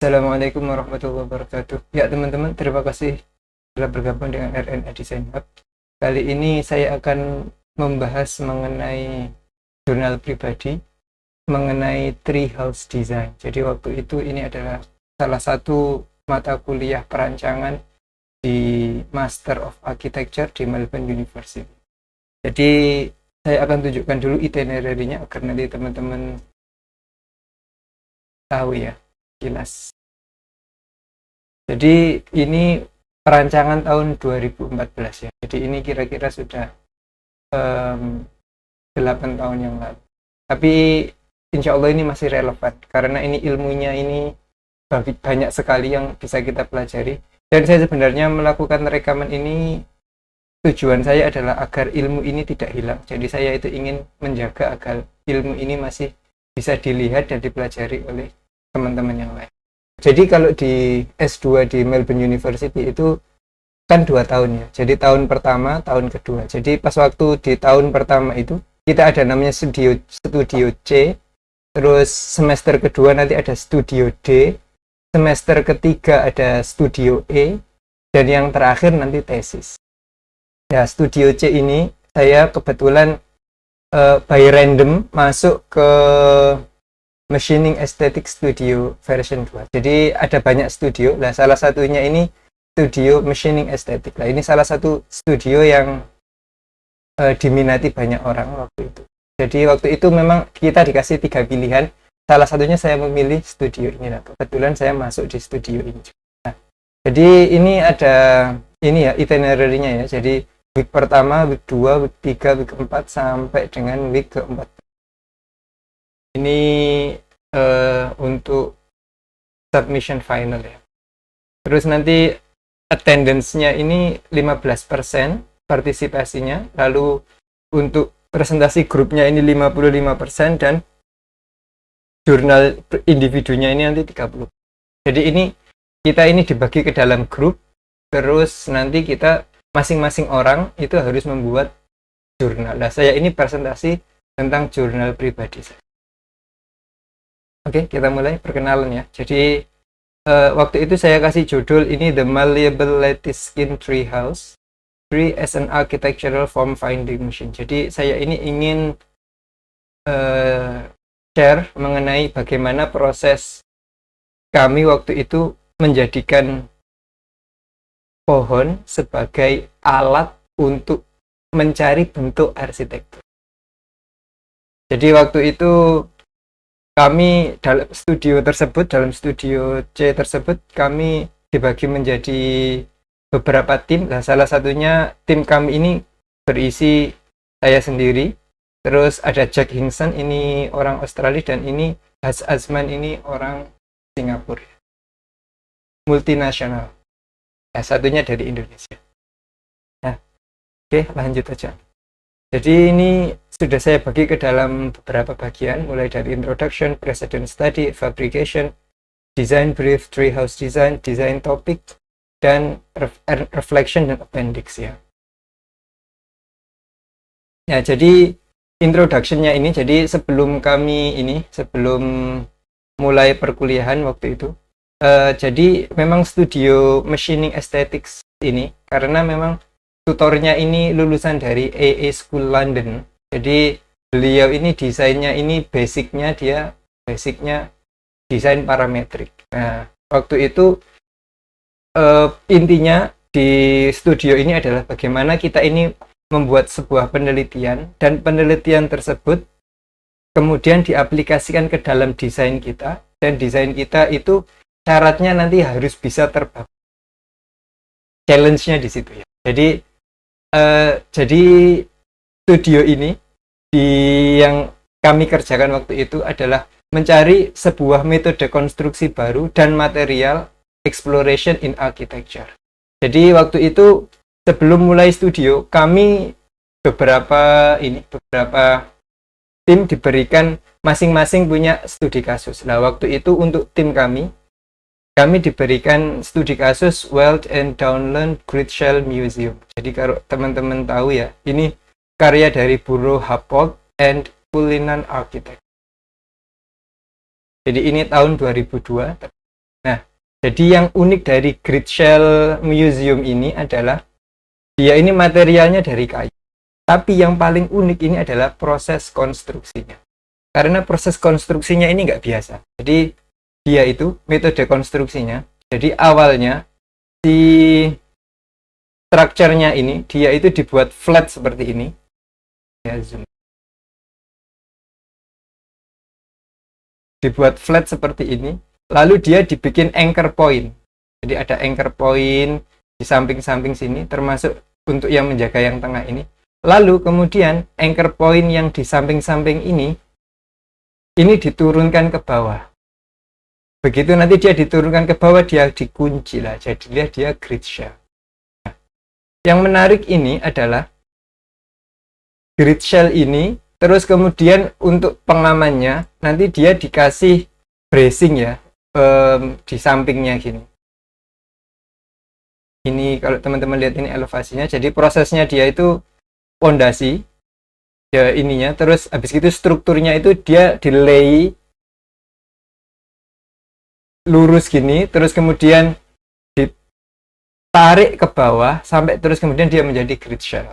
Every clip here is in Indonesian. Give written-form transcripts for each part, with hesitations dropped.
Assalamualaikum warahmatullahi wabarakatuh. Ya teman-teman, terima kasih telah bergabung dengan RNA Design Hub. Kali ini saya akan membahas mengenai jurnal pribadi, mengenai treehouse design. Jadi waktu itu ini adalah salah satu mata kuliah perancangan di Master of Architecture di Melbourne University. Jadi saya akan tunjukkan dulu itinerary-nya agar nanti teman-teman tahu ya, jelas. Jadi ini perancangan tahun 2014 ya. Jadi ini kira-kira sudah 8 tahun yang lalu. Tapi insya Allah ini masih relevan karena ini ilmunya ini banyak sekali yang bisa kita pelajari. Dan saya sebenarnya melakukan rekaman ini, tujuan saya adalah agar ilmu ini tidak hilang. Jadi saya itu ingin menjaga agar ilmu ini masih bisa dilihat dan dipelajari oleh teman-teman yang lain. Jadi kalau di S2 di Melbourne University itu kan 2 tahun ya. Jadi tahun pertama, tahun kedua. Jadi pas waktu di tahun pertama itu kita ada namanya studio C, terus semester kedua nanti ada studio D, semester ketiga ada studio E, dan yang terakhir nanti tesis. Ya, studio C ini saya kebetulan by random masuk ke Machining Aesthetic Studio version 2. Jadi ada banyak studio. Nah, salah satunya ini studio Machining Aesthetic. Nah, ini salah satu studio yang diminati banyak orang waktu itu. Jadi waktu itu memang kita dikasih 3 pilihan. Salah satunya saya memilih studio ini. Nah, kebetulan saya masuk di studio ini. Nah, jadi ini ada ini ya itinerary-nya ya. Jadi week pertama, week 2, week 3, week 4 sampai dengan week keempat. Ini untuk submission final ya. Terus nanti attendance-nya ini 15% partisipasinya, lalu untuk presentasi grupnya ini 55% dan jurnal individunya ini nanti 30%. Jadi ini kita ini dibagi ke dalam grup, terus nanti kita masing-masing orang itu harus membuat jurnal. Nah, saya ini presentasi tentang jurnal pribadi saya. Oke, kita mulai perkenalan ya. Jadi waktu itu saya kasih judul ini The Malleable Lattice Skin Treehouse, Tree as an Architectural Form Finding Machine. Jadi saya ini ingin share mengenai bagaimana proses kami waktu itu menjadikan pohon sebagai alat untuk mencari bentuk arsitektur. Jadi waktu itu kami dalam studio C tersebut, kami dibagi menjadi beberapa tim. Nah, salah satunya tim kami ini berisi saya sendiri, terus ada Jack Hinkson, ini orang Australia, dan ini Has Azman, ini orang Singapura, multinasional. Nah, satunya dari Indonesia. Nah, oke, lanjut aja. Jadi ini sudah saya bagi ke dalam beberapa bagian, mulai dari introduction, precedent study, fabrication, design brief, treehouse design, design topic, dan reflection dan appendix ya. Ya, jadi introduction-nya ini, jadi sebelum mulai perkuliahan waktu itu, jadi memang studio Machining Aesthetics ini, karena memang tutornya ini lulusan dari AA School London. Jadi beliau ini desainnya ini basicnya desain parametrik. Nah, waktu itu intinya di studio ini adalah bagaimana kita ini membuat sebuah penelitian, dan penelitian tersebut kemudian diaplikasikan ke dalam desain kita, dan desain kita itu syaratnya nanti harus bisa terbang. Challenge-nya di situ ya. Jadi studio ini yang kami kerjakan waktu itu adalah mencari sebuah metode konstruksi baru dan material exploration in architecture. Jadi waktu itu sebelum mulai studio, kami beberapa tim diberikan masing-masing punya studi kasus. Nah, waktu itu untuk tim kami diberikan studi kasus Weald and Downland Great Shell Museum. Jadi kalau teman-teman tahu ya, ini karya dari Buro Happold and Cullinan Architect. Jadi ini tahun 2002. Nah, Jadi yang unik dari Grid Shell Museum ini adalah dia ini materialnya dari kayu. Tapi yang paling unik ini adalah proses konstruksinya. Karena proses konstruksinya ini nggak biasa. Jadi dia itu metode konstruksinya. Jadi awalnya si strukturnya ini dia itu dibuat flat seperti ini. Ya, zoom. Dibuat flat seperti ini. Lalu dia dibikin anchor point. Jadi ada anchor point di samping-samping sini, termasuk untuk yang menjaga yang tengah ini. Lalu kemudian anchor point yang di samping-samping ini diturunkan ke bawah. Begitu nanti dia diturunkan ke bawah, dia dikunci lah. Jadilah dia grid shell. Nah, yang menarik ini adalah grid shell ini, terus kemudian untuk pengamannya nanti dia dikasih bracing ya, di sampingnya gini. Ini kalau teman-teman lihat ini elevasinya, jadi prosesnya dia itu pondasi ya ininya, terus habis itu strukturnya itu dia delay lurus gini, terus kemudian ditarik ke bawah sampai terus kemudian dia menjadi grid shell.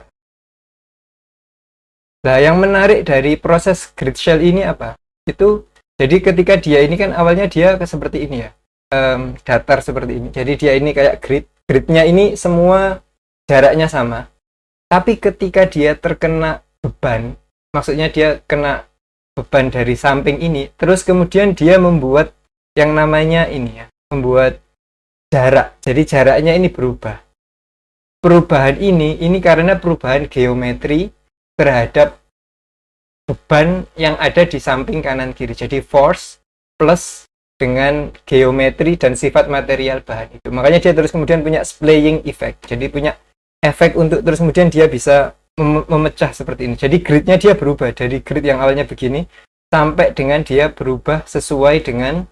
Nah, yang menarik dari proses grid shell ini apa? Itu jadi ketika dia ini kan awalnya dia seperti ini ya, datar seperti ini. Jadi dia ini kayak gridnya ini semua jaraknya sama. Tapi ketika dia terkena beban, maksudnya dia kena beban dari samping ini, terus kemudian dia membuat yang namanya ini ya, membuat jarak. Jadi jaraknya ini berubah. Perubahan ini karena perubahan geometri terhadap beban yang ada di samping kanan kiri. Jadi force plus dengan geometri dan sifat material bahan itu. Makanya dia terus kemudian punya splaying effect. Jadi punya efek untuk terus kemudian dia bisa memecah seperti ini. Jadi gridnya dia berubah dari grid yang awalnya begini sampai dengan dia berubah sesuai dengan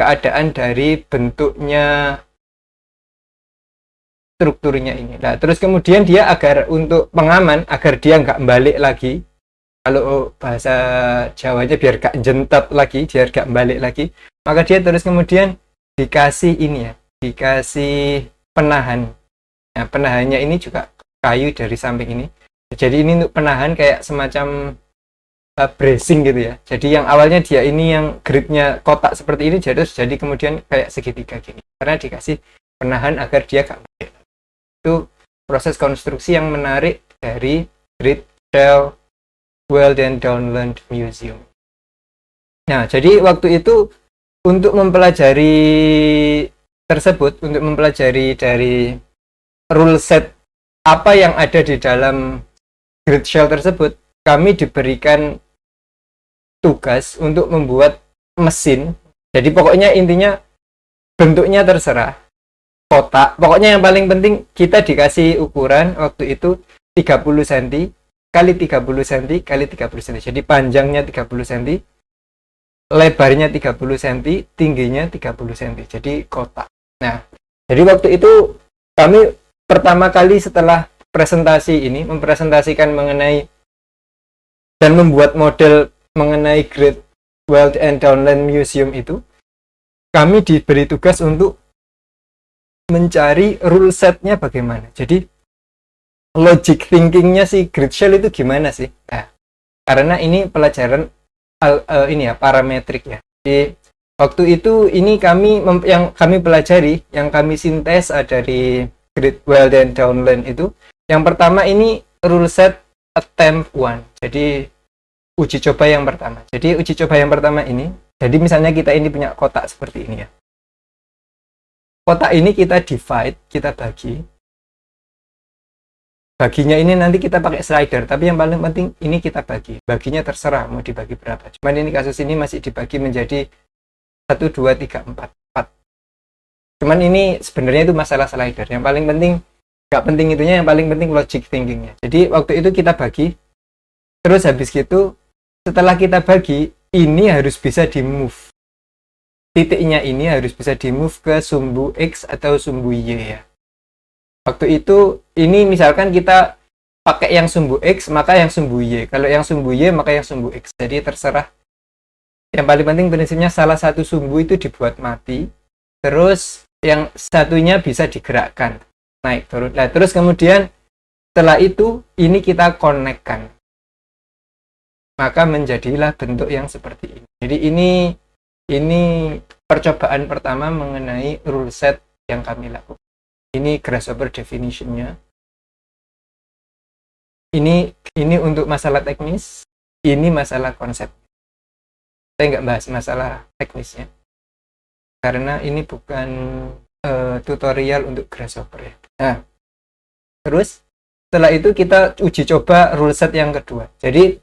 keadaan dari bentuknya strukturnya ini. Nah, terus kemudian dia agar untuk pengaman, agar dia nggak balik lagi, kalau bahasa Jawanya biar nggak jentat lagi, biar nggak balik lagi, maka dia terus kemudian dikasih ini ya, dikasih penahan. Nah, penahannya ini juga kayu dari samping ini. Jadi ini untuk penahan kayak semacam bracing gitu ya. Jadi yang awalnya dia ini yang gridnya kotak seperti ini jadi kemudian kayak segitiga gini. Karena dikasih penahan agar dia gak balik. Itu proses konstruksi yang menarik dari Grid Shell Weald and Downland Museum. Nah, jadi waktu itu untuk mempelajari tersebut, untuk mempelajari dari rule set apa yang ada di dalam grid shell tersebut, kami diberikan tugas untuk membuat mesin. Jadi pokoknya intinya bentuknya terserah, kotak, pokoknya yang paling penting kita dikasih ukuran waktu itu 30 cm kali 30 cm kali 30 cm. Jadi panjangnya 30 cm, lebarnya 30 cm, tingginya 30 cm. Jadi kotak. Nah, jadi waktu itu kami pertama kali setelah presentasi ini mempresentasikan mengenai dan membuat model mengenai Great Weald and Downland Museum itu, kami diberi tugas untuk mencari rule setnya bagaimana. Jadi logic thinkingnya si grid shell itu gimana sih? Nah, karena ini pelajaran ini ya parametrik ya. Jadi waktu itu ini yang kami pelajari, yang kami sintesa dari Great Weald and Downland itu, yang pertama ini rule set attempt 1. Jadi uji coba yang pertama. Jadi uji coba yang pertama ini, jadi misalnya kita ini punya kotak seperti ini ya. Kotak ini kita divide, kita bagi. Baginya ini nanti kita pakai slider, tapi yang paling penting ini kita bagi. Baginya terserah mau dibagi berapa. Cuman ini kasus ini masih dibagi menjadi 1, 2, 3, 4. Cuman ini sebenarnya itu masalah slider. Yang paling penting, nggak penting itunya, yang paling penting logic thinkingnya. Jadi waktu itu kita bagi, terus habis gitu setelah kita bagi, ini harus bisa di move. Titiknya ini harus bisa di move ke sumbu X atau sumbu Y ya. Waktu itu ini misalkan kita pakai yang sumbu X, maka yang sumbu Y. Kalau yang sumbu Y, maka yang sumbu X. Jadi terserah. Yang paling penting prinsipnya salah satu sumbu itu dibuat mati, terus yang satunya bisa digerakkan naik turun. Nah, terus kemudian setelah itu ini kita connect-kan, maka menjadilah bentuk yang seperti ini. Jadi ini percobaan pertama mengenai rule set yang kami lakukan. Ini grasshopper definition-nya. Ini untuk masalah teknis, ini masalah konsep. Saya nggak bahas masalah teknisnya, karena ini bukan tutorial untuk grasshopper ya. Nah, terus setelah itu kita uji coba rule set yang kedua. Jadi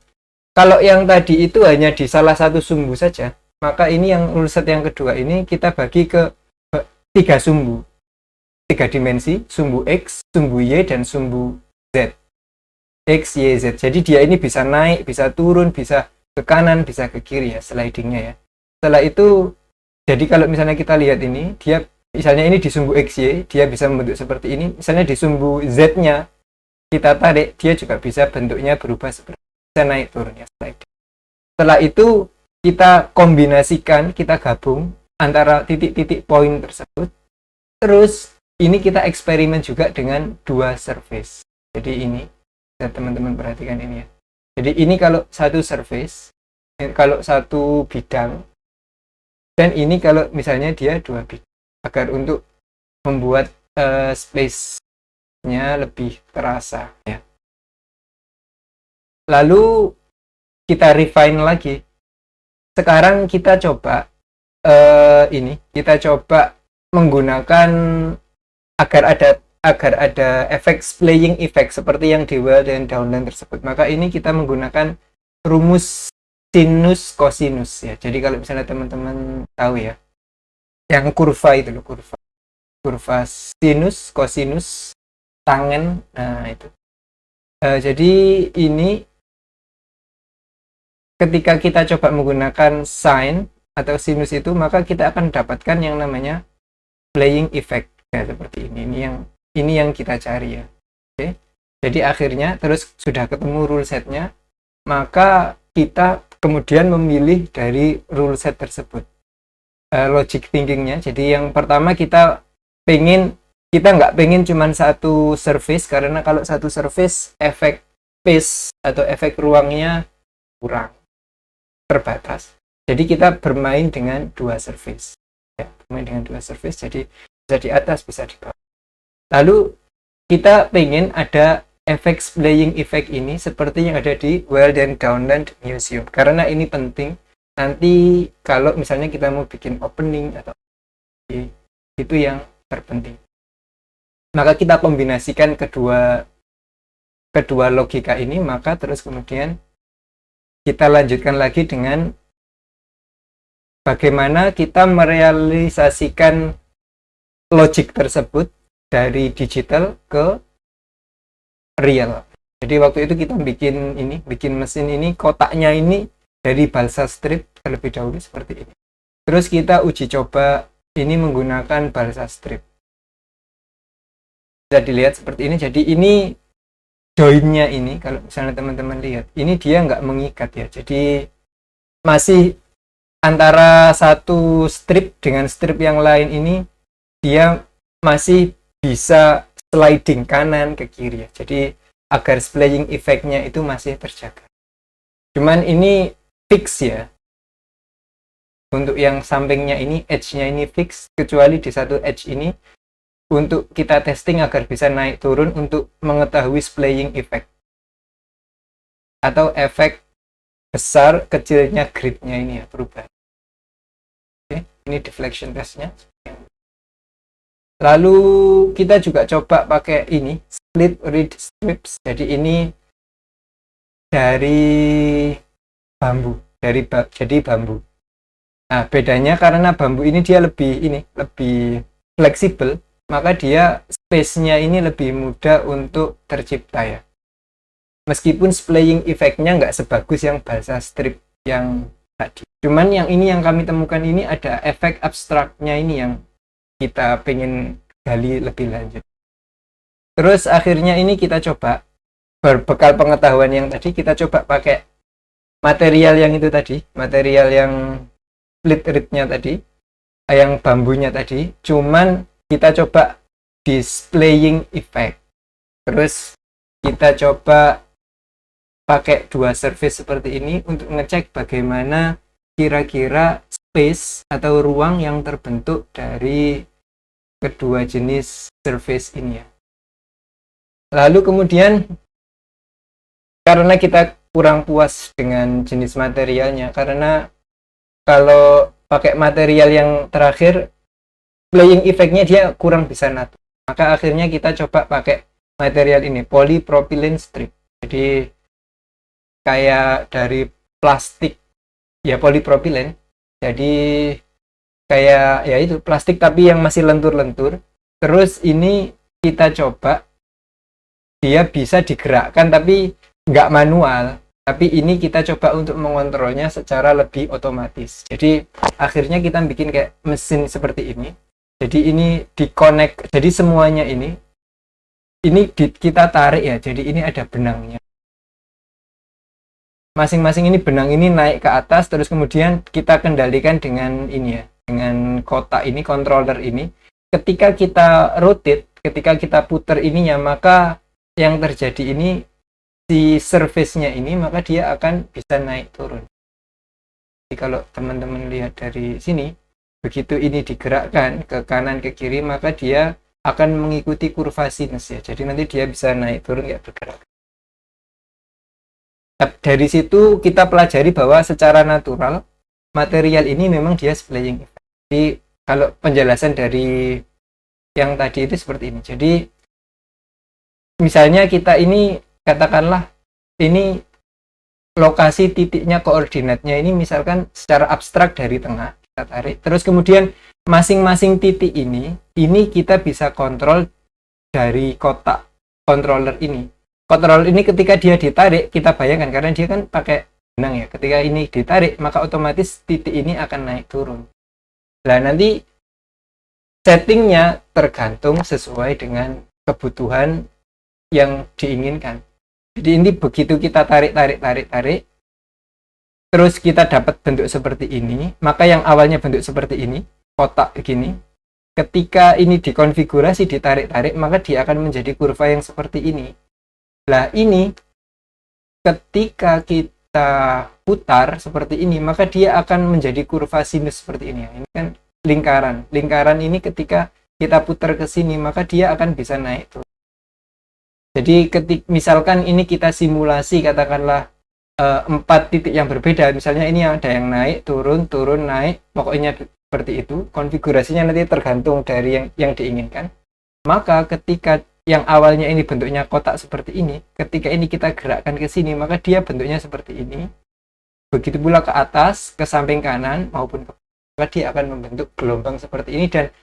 kalau yang tadi itu hanya di salah satu sumbu saja, maka ini yang rule set yang kedua ini kita bagi ke 3 sumbu, 3 dimensi, sumbu X, sumbu Y, dan sumbu Z. X, Y, Z. Jadi dia ini bisa naik, bisa turun, bisa ke kanan, bisa ke kiri ya, slidingnya ya. Setelah itu, jadi kalau misalnya kita lihat ini, dia misalnya ini di sumbu X, Y, dia bisa membentuk seperti ini. Misalnya di sumbu Z-nya, kita tarik, dia juga bisa bentuknya berubah seperti ini. Bisa naik turun ya, sliding. Setelah itu, kita kombinasikan, kita gabung antara titik-titik poin tersebut. Terus, ini kita eksperimen juga dengan 2 surface. Jadi ini, teman-teman perhatikan ini ya. Jadi ini kalau satu surface, kalau satu bidang, dan ini kalau misalnya dia 2 bidang, agar untuk membuat space-nya lebih terasa ya. Lalu kita refine lagi. Sekarang kita coba kita coba menggunakan agar ada efek playing effect seperti yang di well dan downline tersebut. Maka ini kita menggunakan rumus sinus kosinus ya. Jadi kalau misalnya teman-teman tahu ya, yang kurva itu loh, kurva sinus kosinus tangen, nah itu. Jadi ini ketika kita coba menggunakan sine atau sinus itu, maka kita akan dapatkan yang namanya playing effect ya, seperti ini. Ini yang kita cari ya. Oke. Jadi akhirnya terus sudah ketemu rule setnya, maka kita kemudian memilih dari rule set tersebut logic thinkingnya. Jadi yang pertama kita nggak pengen cuman satu surface, karena kalau satu surface efek space atau efek ruangnya kurang, terbatas. Jadi kita bermain dengan 2 surface ya, bermain dengan 2 surface, jadi bisa di atas bisa di bawah. Lalu kita pengen ada efek playing effect ini seperti yang ada di Wild and Downland Museum, karena ini penting nanti kalau misalnya kita mau bikin opening atau itu yang terpenting. Maka kita kombinasikan kedua logika ini, maka terus kemudian kita lanjutkan lagi dengan bagaimana kita merealisasikan logik tersebut dari digital ke real. Jadi waktu itu kita bikin mesin ini, kotaknya ini dari balsa strip terlebih dahulu seperti ini. Terus kita uji coba ini menggunakan balsa strip. Bisa dilihat seperti ini. Jadi ini joinnya ini, kalau misalnya teman-teman lihat, ini dia nggak mengikat ya. Jadi masih antara satu strip dengan strip yang lain ini, dia masih bisa sliding kanan ke kiri ya. Jadi agar playing effect-nya itu masih terjaga. Cuman ini fix ya. Untuk yang sampingnya ini, edge-nya ini fix, kecuali di satu edge ini untuk kita testing agar bisa naik turun untuk mengetahui playing effect atau efek besar kecilnya gridnya ini ya, berubah. Oke, ini deflection testnya. Lalu kita juga coba pakai ini split reed strips. Jadi ini dari bambu, jadi bambu. Nah, bedanya karena bambu ini dia lebih fleksibel, maka dia space-nya ini lebih mudah untuk tercipta ya. Meskipun playing effect-nya nggak sebagus yang balsa strip yang tadi. Cuman yang ini yang kami temukan ini ada efek abstraknya ini yang kita pengen gali lebih lanjut. Terus akhirnya ini kita coba berbekal pengetahuan yang tadi, kita coba pakai material yang itu tadi, material yang split reed-nya tadi. yang bambunya tadi, cuman kita coba displaying effect. Terus kita coba pakai dua surface seperti ini untuk ngecek bagaimana kira-kira space atau ruang yang terbentuk dari kedua jenis surface ini ya. Lalu kemudian karena kita kurang puas dengan jenis materialnya, karena kalau pakai material yang terakhir playing effect-nya dia kurang bisa natur, maka akhirnya kita coba pakai material ini, polypropylene strip. Jadi kayak dari plastik ya, polypropylene, jadi kayak ya itu plastik tapi yang masih lentur-lentur. Terus ini kita coba dia bisa digerakkan tapi nggak manual, tapi ini kita coba untuk mengontrolnya secara lebih otomatis. Jadi akhirnya kita bikin kayak mesin seperti ini. Jadi ini di-connect, jadi semuanya ini kita tarik ya, jadi ini ada benangnya. Masing-masing ini benang ini naik ke atas, terus kemudian kita kendalikan dengan ini ya, dengan kotak ini, controller ini. Ketika kita rotate, ketika kita putar ininya, maka yang terjadi ini si surface-nya ini, maka dia akan bisa naik turun. Jadi kalau teman-teman lihat dari sini, begitu ini digerakkan ke kanan ke kiri, maka dia akan mengikuti kurva sinus ya. Jadi nanti dia bisa naik turun kayak bergerak. Dari situ kita pelajari bahwa secara natural material ini memang dia splaying effect. Jadi kalau penjelasan dari yang tadi itu seperti ini. Jadi misalnya kita ini katakanlah ini lokasi titiknya, koordinatnya ini misalkan secara abstrak dari tengah kita tarik, terus kemudian masing-masing titik ini kita bisa kontrol dari kotak controller ini. Controller ini ketika dia ditarik, kita bayangkan karena dia kan pakai benang ya, ketika ini ditarik maka otomatis titik ini akan naik turun. Nah nanti settingnya tergantung sesuai dengan kebutuhan yang diinginkan. Jadi ini begitu kita tarik, terus kita dapat bentuk seperti ini, maka yang awalnya bentuk seperti ini, kotak begini, ketika ini dikonfigurasi, ditarik, maka dia akan menjadi kurva yang seperti ini. Nah ini ketika kita putar seperti ini, maka dia akan menjadi kurva sinus seperti ini. Ini kan lingkaran ini ketika kita putar ke sini, maka dia akan bisa naik turun. Jadi misalkan ini kita simulasi katakanlah 4 titik yang berbeda, misalnya ini ada yang naik, turun, naik, pokoknya seperti itu. Konfigurasinya nanti tergantung dari yang diinginkan. Maka ketika yang awalnya ini bentuknya kotak seperti ini, ketika ini kita gerakkan ke sini, maka dia bentuknya seperti ini. Begitu pula ke atas, ke samping kanan maupun ke bawah, maka dia akan membentuk gelombang seperti ini dan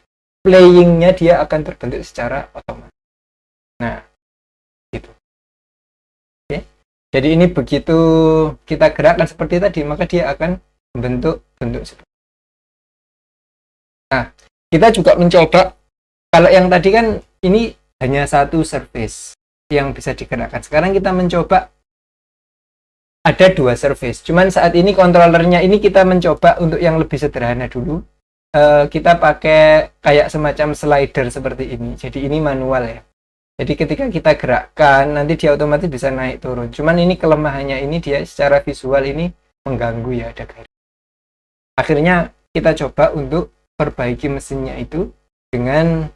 playingnya dia akan terbentuk secara otomatis. Nah, gitu. Oke. Jadi ini begitu kita gerakkan seperti tadi, maka dia akan membentuk bentuk seperti ini. Nah, kita juga mencoba, kalau yang tadi kan ini hanya satu surface yang bisa digerakkan. Sekarang kita mencoba ada 2 surface. Cuman saat ini kontrolernya ini kita mencoba untuk yang lebih sederhana dulu. Kita pakai kayak semacam slider seperti ini. Jadi ini manual ya. Jadi ketika kita gerakkan, nanti dia otomatis bisa naik turun. Cuman ini kelemahannya ini dia secara visual ini mengganggu ya, ada garis. Akhirnya kita coba untuk perbaiki mesinnya itu dengan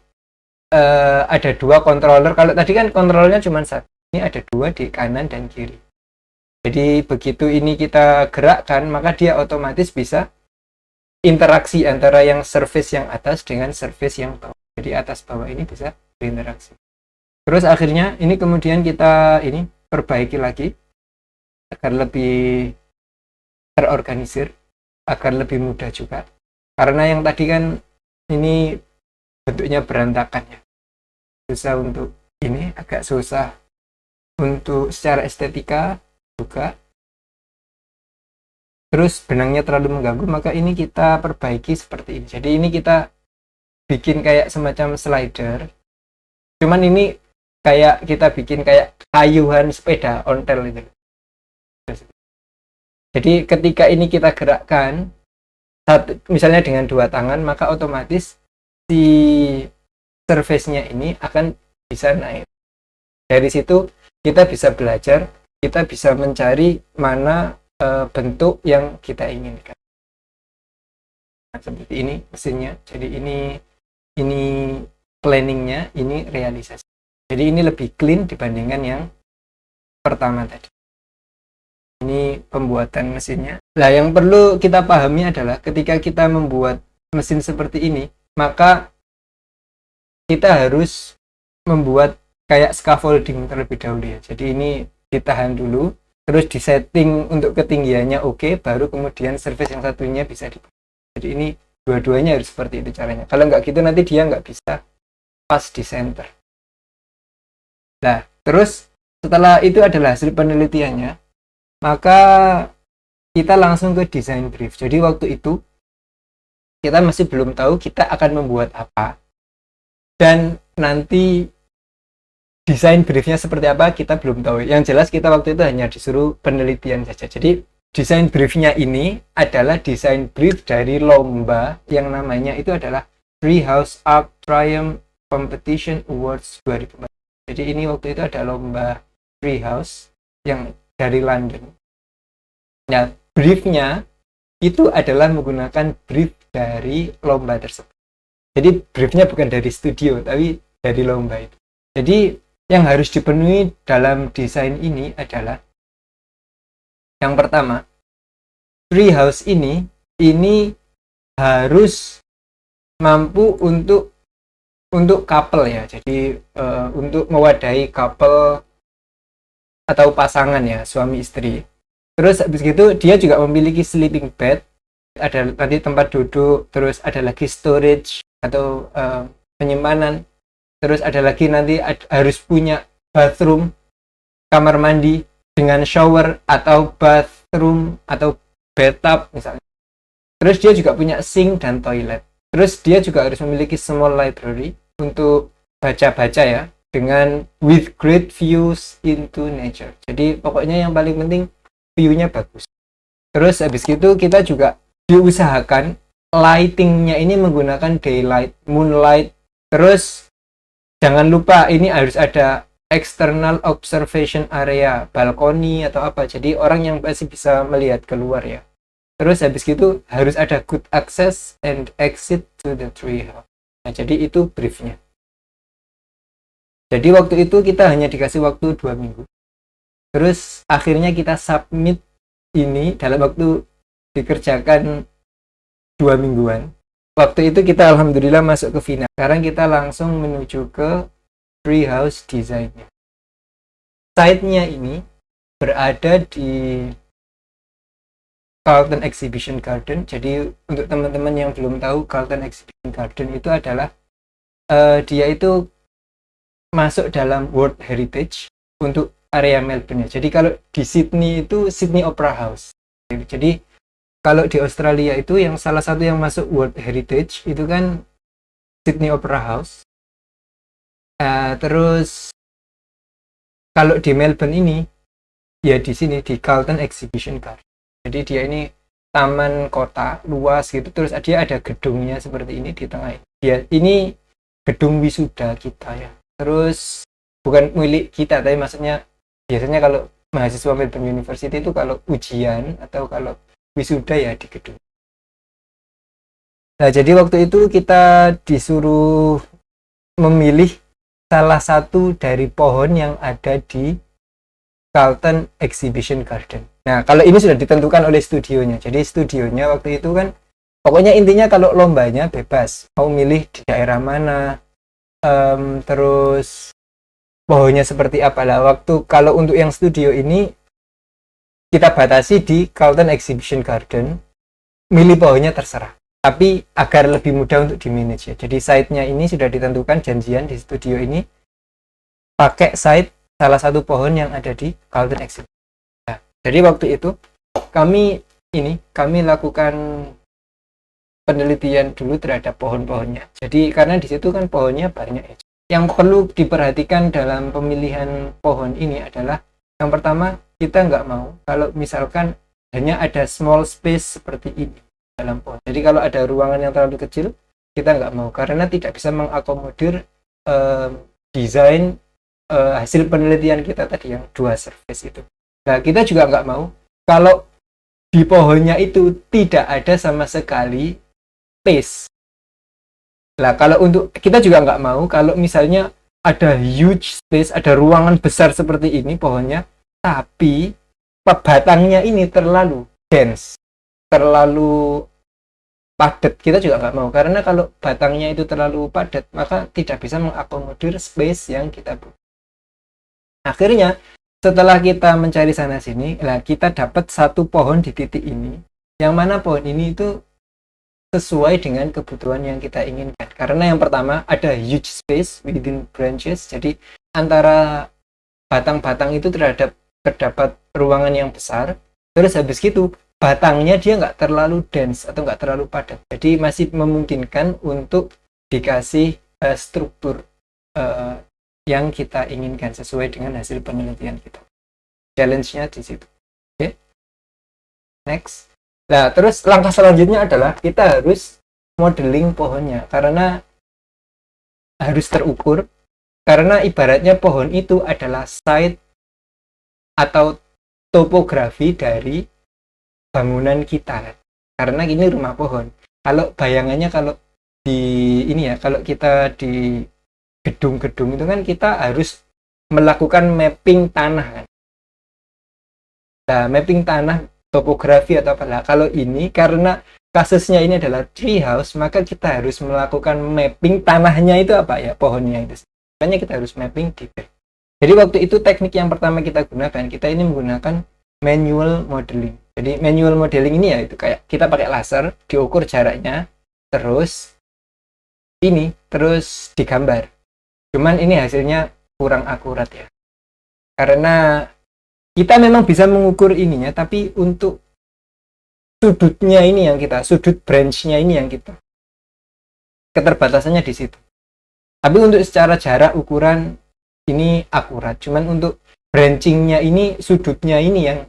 ada 2 controller. Kalau tadi kan kontrolnya cuma 1, ini ada 2 di kanan dan kiri. Jadi begitu ini kita gerakkan, maka dia otomatis bisa interaksi antara yang surface yang atas dengan surface yang bawah. Jadi atas bawah ini bisa berinteraksi. Terus akhirnya ini kemudian kita ini perbaiki lagi agar lebih terorganisir, agar lebih mudah juga. Karena yang tadi kan ini bentuknya berantakan ya. Susah untuk ini, agak susah untuk secara estetika juga. Terus benangnya terlalu mengganggu, maka ini kita perbaiki seperti ini. Jadi ini kita bikin kayak semacam slider. Cuman ini kayak kita bikin kayak kayuhan sepeda ontel itu. Jadi ketika ini kita gerakkan, misalnya dengan 2 tangan, maka otomatis si surface-nya ini akan bisa naik. Dari situ kita bisa belajar, kita bisa mencari mana bentuk yang kita inginkan. Nah, seperti ini mesinnya. Jadi ini planningnya, ini realisasi. Jadi ini lebih clean dibandingkan yang pertama tadi. Ini pembuatan mesinnya. Nah, yang perlu kita pahami adalah ketika kita membuat mesin seperti ini, maka kita harus membuat kayak scaffolding terlebih dahulu ya. Jadi ini ditahan dulu, terus disetting untuk ketinggiannya oke, baru kemudian surface yang satunya bisa dibuat. Jadi ini dua-duanya harus seperti itu caranya. Kalau nggak gitu nanti dia nggak bisa pas di center. Nah, terus setelah itu adalah hasil penelitiannya, maka kita langsung ke design brief. Jadi waktu itu kita masih belum tahu kita akan membuat apa, dan nanti desain briefnya seperti apa kita belum tahu. Yang jelas kita waktu itu hanya disuruh penelitian saja. Jadi desain briefnya ini adalah desain brief dari lomba yang namanya itu adalah Treehouse Art Triumph Competition Awards 2004. Jadi ini waktu itu ada lomba Treehouse yang dari London. Nah, briefnya itu adalah menggunakan brief dari lomba tersebut. Jadi briefnya bukan dari studio, tapi dari lomba itu. Jadi yang harus dipenuhi dalam desain ini adalah yang pertama, treehouse ini harus mampu untuk couple ya. Jadi untuk mewadahi couple atau pasangan ya, suami istri. Terus habis itu dia juga memiliki sleeping bed, ada nanti tempat duduk, terus ada lagi storage atau penyimpanan. Terus ada lagi nanti harus punya bathroom, kamar mandi dengan shower atau bathroom atau bathtub misalnya. Terus dia juga punya sink dan toilet. Terus dia juga harus memiliki small library untuk baca-baca ya, dengan with great views into nature. Jadi pokoknya yang paling penting view-nya bagus. Terus habis itu kita juga diusahakan lighting-nya ini menggunakan daylight, moonlight. Terus jangan lupa ini harus ada external observation area, balkoni atau apa. Jadi orang yang masih bisa melihat keluar ya. Terus habis itu harus ada good access and exit to the treehouse. Nah, jadi itu briefnya. Jadi waktu itu kita hanya dikasih waktu 2 minggu. Terus akhirnya kita submit ini dalam waktu dikerjakan 2 mingguan. Waktu itu kita alhamdulillah masuk ke final. Sekarang kita langsung menuju ke treehouse design-nya. Site-nya ini berada di Carlton Exhibition Garden. Jadi untuk teman-teman yang belum tahu, Carlton Exhibition Garden itu adalah dia itu masuk dalam World Heritage untuk area Melbourne. Jadi kalau di Sydney itu Sydney Opera House. Jadi kalau di Australia itu yang salah satu yang masuk World Heritage itu kan Sydney Opera House. Terus kalau di Melbourne ini ya di sini di Carlton Exhibition Garden. Jadi dia ini taman kota luas gitu. Terus dia ada gedungnya seperti ini di tengah. Dia ini gedung wisuda kita ya. Terus bukan milik kita, tapi maksudnya biasanya kalau mahasiswa Melbourne University itu kalau ujian atau kalau wisuda ya di gedung. Nah, jadi waktu itu kita disuruh memilih salah satu dari pohon yang ada di Carlton Exhibition Garden. Nah, kalau ini sudah ditentukan oleh studionya. Jadi studionya waktu itu kan pokoknya intinya kalau lombanya bebas. Mau milih di daerah mana, terus pohonnya seperti apa lah. Waktu kalau untuk yang studio ini kita batasi di Carlton Exhibition Garden, milih pohonnya terserah. Tapi agar lebih mudah untuk di-manage ya. Jadi site-nya ini sudah ditentukan, janjian di studio ini pakai site salah satu pohon yang ada di Carlton Exhibition. Nah, jadi waktu itu kami lakukan penelitian dulu terhadap pohon-pohonnya. Jadi karena di situ kan pohonnya banyak ya. Yang perlu diperhatikan dalam pemilihan pohon ini adalah yang pertama, kita nggak mau kalau misalkan hanya ada small space seperti ini. dalam pohon. Jadi kalau ada ruangan yang terlalu kecil, kita nggak mau karena tidak bisa mengakomodir desain hasil penelitian kita tadi yang dua surface itu. Nah, kita juga nggak mau kalau di pohonnya itu tidak ada sama sekali space. Nah, kalau untuk kita juga nggak mau kalau misalnya ada huge space, ada ruangan besar seperti ini pohonnya, tapi batangnya ini terlalu dense, terlalu padat. Kita juga nggak mau karena kalau batangnya itu terlalu padat, maka tidak bisa mengakomodir space yang kita butuh. Akhirnya setelah kita mencari sana sini, lah kita dapat satu pohon di titik ini, yang mana pohon ini itu sesuai dengan kebutuhan yang kita inginkan. Karena yang pertama ada huge space within branches, jadi antara batang-batang itu terdapat ruangan yang besar. Terus habis gitu batangnya dia nggak terlalu dense atau nggak terlalu padat, jadi masih memungkinkan untuk dikasih struktur yang kita inginkan sesuai dengan hasil penelitian kita. Challenge-nya di situ. Oke. Next. Nah, terus langkah selanjutnya adalah kita harus modeling pohonnya karena harus terukur, karena ibaratnya pohon itu adalah site atau topografi dari bangunan kita. Karena ini rumah pohon. Kalau bayangannya kalau di ini ya, kalau kita di gedung-gedung itu kan kita harus melakukan mapping tanah kan. Nah, mapping tanah, topografi atau apa lah. Kalau ini karena kasusnya ini adalah tree house, maka kita harus melakukan mapping tanahnya itu apa ya, pohonnya itu. Makanya kita harus mapping detail. Jadi waktu itu teknik yang pertama kita gunakan, kita ini menggunakan manual modeling. Jadi manual modeling ini ya itu kayak kita pakai laser, diukur jaraknya, terus digambar. Cuman ini hasilnya kurang akurat ya. Karena kita memang bisa mengukur ininya, tapi untuk sudutnya ini yang kita, sudut branch-nya ini yang kita, keterbatasannya di situ. Tapi untuk secara jarak ukuran ini akurat. Cuman untuk branching-nya ini, sudutnya ini yang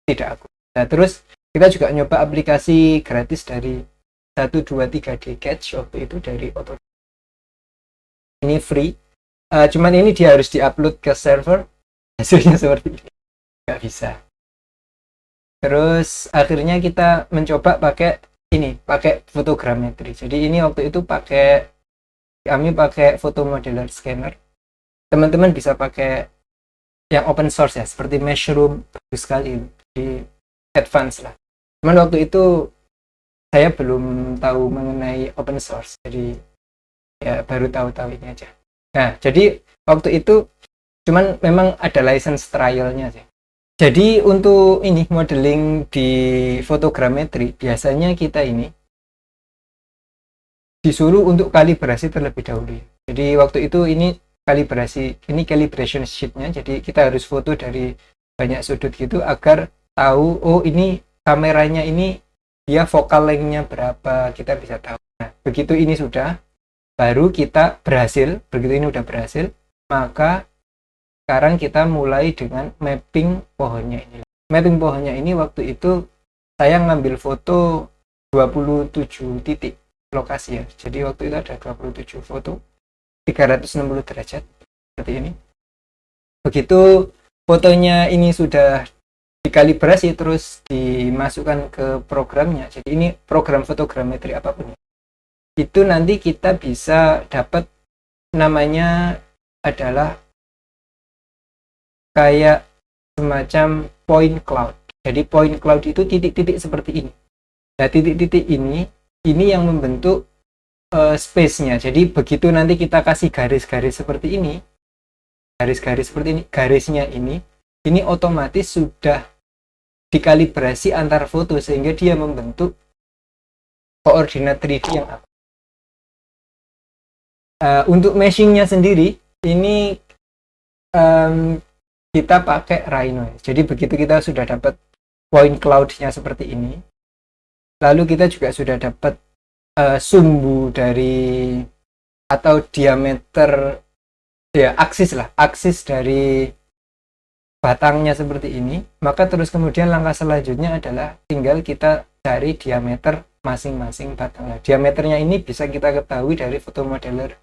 tidak akurat. Nah, terus kita juga nyoba aplikasi gratis dari 123D Sketch waktu itu dari Autodesk. Ini free, cuman ini dia harus diupload ke server, hasilnya seperti ini, nggak bisa. Terus akhirnya kita mencoba pakai photogrammetry. Jadi ini waktu itu kami pakai photo modeler scanner. Teman-teman bisa pakai yang open source ya, seperti Mushroom, bagus sekali, di advance lah. Cuman waktu itu saya belum tahu mengenai open source, jadi ya baru tahu ini aja. Nah, jadi waktu itu cuman memang ada license trialnya sih. Jadi untuk ini modeling di photogrammetry biasanya kita ini disuruh untuk kalibrasi terlebih dahulu. Jadi waktu itu ini calibration sheet-nya, jadi kita harus foto dari banyak sudut gitu agar tahu, oh ini kameranya ini dia focal length-nya berapa, kita bisa tahu. Nah, begitu ini sudah, baru kita begitu ini udah berhasil, maka sekarang kita mulai dengan mapping pohonnya ini. Mapping pohonnya ini waktu itu saya ngambil foto 27 titik lokasi ya. Jadi waktu itu ada 27 foto 360 derajat seperti ini. Begitu fotonya ini sudah dikalibrasi, terus dimasukkan ke programnya. Jadi ini program fotogrametri apapun, itu nanti kita bisa dapat namanya adalah kayak semacam point cloud. Jadi point cloud itu titik-titik seperti ini. Nah, titik-titik ini yang membentuk space-nya. Jadi begitu nanti kita kasih garis-garis seperti ini, garisnya ini otomatis sudah dikalibrasi antar foto sehingga dia membentuk koordinat 3D yang akurat. Untuk meshing-nya sendiri ini kita pakai Rhino. Jadi begitu kita sudah dapat point cloud-nya seperti ini, lalu kita juga sudah dapat sumbu dari atau diameter ya, aksis dari batangnya seperti ini, maka terus kemudian langkah selanjutnya adalah tinggal kita cari diameter masing-masing batang. Nah, diameternya ini bisa kita ketahui dari fotomodeler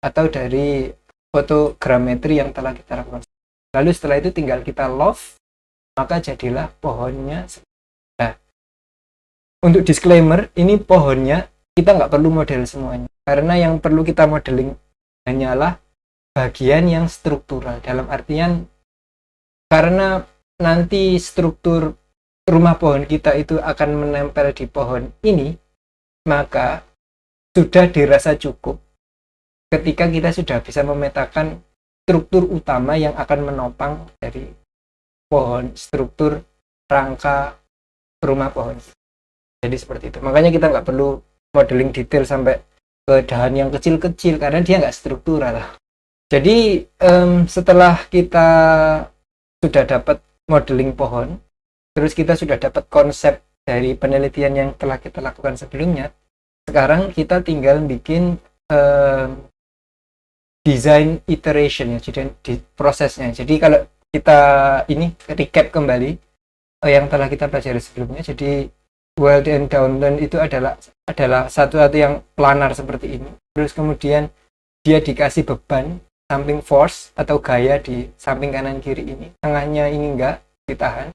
atau dari fotogrametri yang telah kita lakukan. Lalu setelah itu tinggal kita loft, maka jadilah pohonnya. Nah, untuk disclaimer, ini pohonnya kita nggak perlu model semuanya, karena yang perlu kita modeling hanyalah bagian yang struktural, dalam artian karena nanti struktur rumah pohon kita itu akan menempel di pohon ini, maka sudah dirasa cukup ketika kita sudah bisa memetakan struktur utama yang akan menopang dari pohon, struktur rangka rumah pohon. Jadi seperti itu. Makanya kita nggak perlu modeling detail sampai ke dahan yang kecil-kecil, karena dia nggak struktural. Jadi setelah kita sudah dapat modeling pohon, terus kita sudah dapat konsep dari penelitian yang telah kita lakukan sebelumnya, sekarang kita tinggal bikin design iteration ya, jadi di prosesnya. Jadi kalau kita ini recap kembali yang telah kita pelajari sebelumnya, jadi Wild and Downland itu adalah satu-satu yang planar seperti ini. Terus kemudian dia dikasih beban samping force atau gaya di samping kanan kiri ini, tengahnya ini enggak ditahan,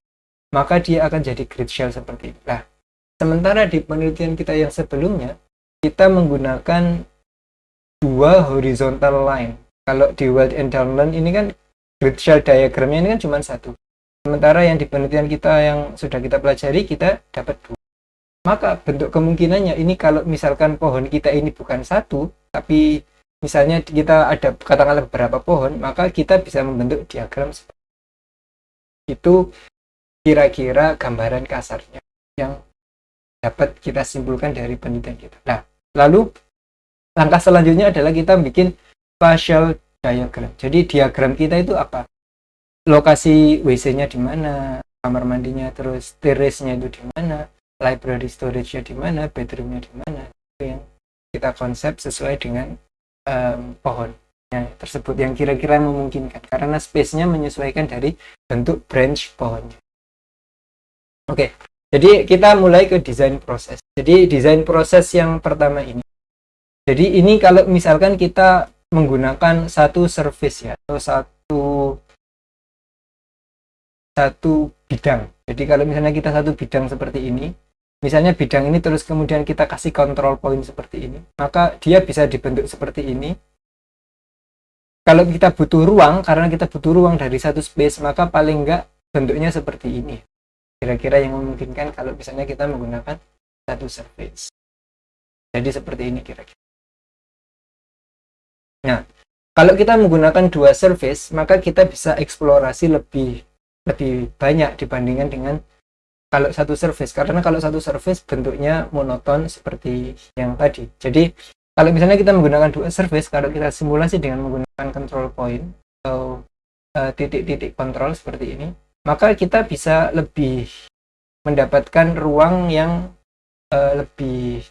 maka dia akan jadi grid shell seperti ini. Nah, sementara di penelitian kita yang sebelumnya kita menggunakan dua horizontal line. Kalau di Wild and Downland ini kan grid shell diagramnya ini kan cuma satu, sementara yang di penelitian kita yang sudah kita pelajari kita dapat dua. Maka bentuk kemungkinannya ini, kalau misalkan pohon kita ini bukan satu, tapi misalnya kita ada katakanlah beberapa pohon, maka kita bisa membentuk diagram seperti itu. Kira-kira gambaran kasarnya yang dapat kita simpulkan dari penelitian kita. Nah, lalu langkah selanjutnya adalah kita bikin spatial diagram. Jadi diagram kita itu apa? Lokasi WC-nya di mana, kamar mandinya, terus terrace-nya itu di mana, library storage-nya di mana, bedroom-nya di mana. Itu yang kita konsep sesuai dengan pohonnya tersebut yang kira-kira memungkinkan, karena space-nya menyesuaikan dari bentuk branch pohonnya. Oke, jadi kita mulai ke desain proses. Jadi desain proses yang pertama ini. Jadi ini kalau misalkan kita menggunakan satu surface ya, atau satu bidang. Jadi kalau misalnya kita satu bidang seperti ini, misalnya bidang ini terus kemudian kita kasih control point seperti ini, maka dia bisa dibentuk seperti ini. Kalau kita butuh ruang, karena kita butuh ruang dari satu space, maka paling enggak bentuknya seperti ini. Kira-kira yang memungkinkan kalau misalnya kita menggunakan satu surface. Jadi seperti ini kira-kira. Nah, kalau kita menggunakan dua surface, maka kita bisa eksplorasi lebih banyak dibandingkan dengan kalau satu surface, karena kalau satu surface bentuknya monoton seperti yang tadi. Jadi kalau misalnya kita menggunakan dua surface, kalau kita simulasi dengan menggunakan control point atau titik-titik kontrol seperti ini, maka kita bisa lebih mendapatkan ruang yang lebih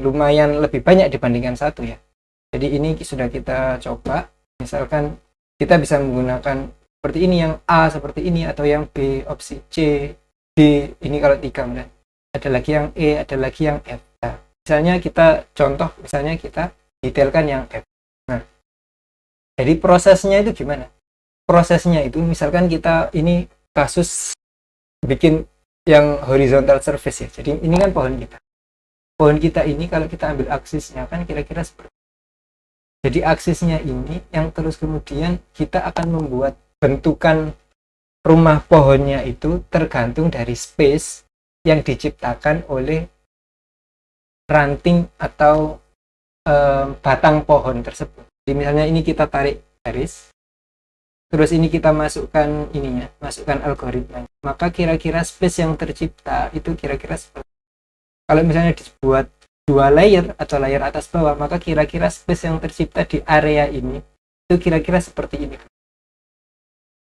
lumayan lebih banyak dibandingkan satu ya. Jadi ini sudah kita coba, misalkan kita bisa menggunakan seperti ini, yang A seperti ini, atau yang B opsi C, D ini kalau 3, ada lagi yang E, ada lagi yang F. Nah, misalnya kita contoh, misalnya kita detailkan yang F. Nah, jadi prosesnya itu gimana? Prosesnya itu misalkan kita ini kasus bikin yang horizontal surface ya. Jadi ini kan pohon kita. Pohon kita ini kalau kita ambil aksisnya kan kira-kira seperti. Jadi aksisnya ini yang terus kemudian kita akan membuat bentukan rumah pohonnya itu tergantung dari space yang diciptakan oleh ranting atau batang pohon tersebut. Jadi misalnya ini kita tarik garis, terus ini kita masukkan ininya, masukkan algoritma, maka kira-kira space yang tercipta itu kira-kira seperti. Kalau misalnya dibuat dua layer atau layer atas bawah, maka kira-kira space yang tercipta di area ini itu kira-kira seperti ini.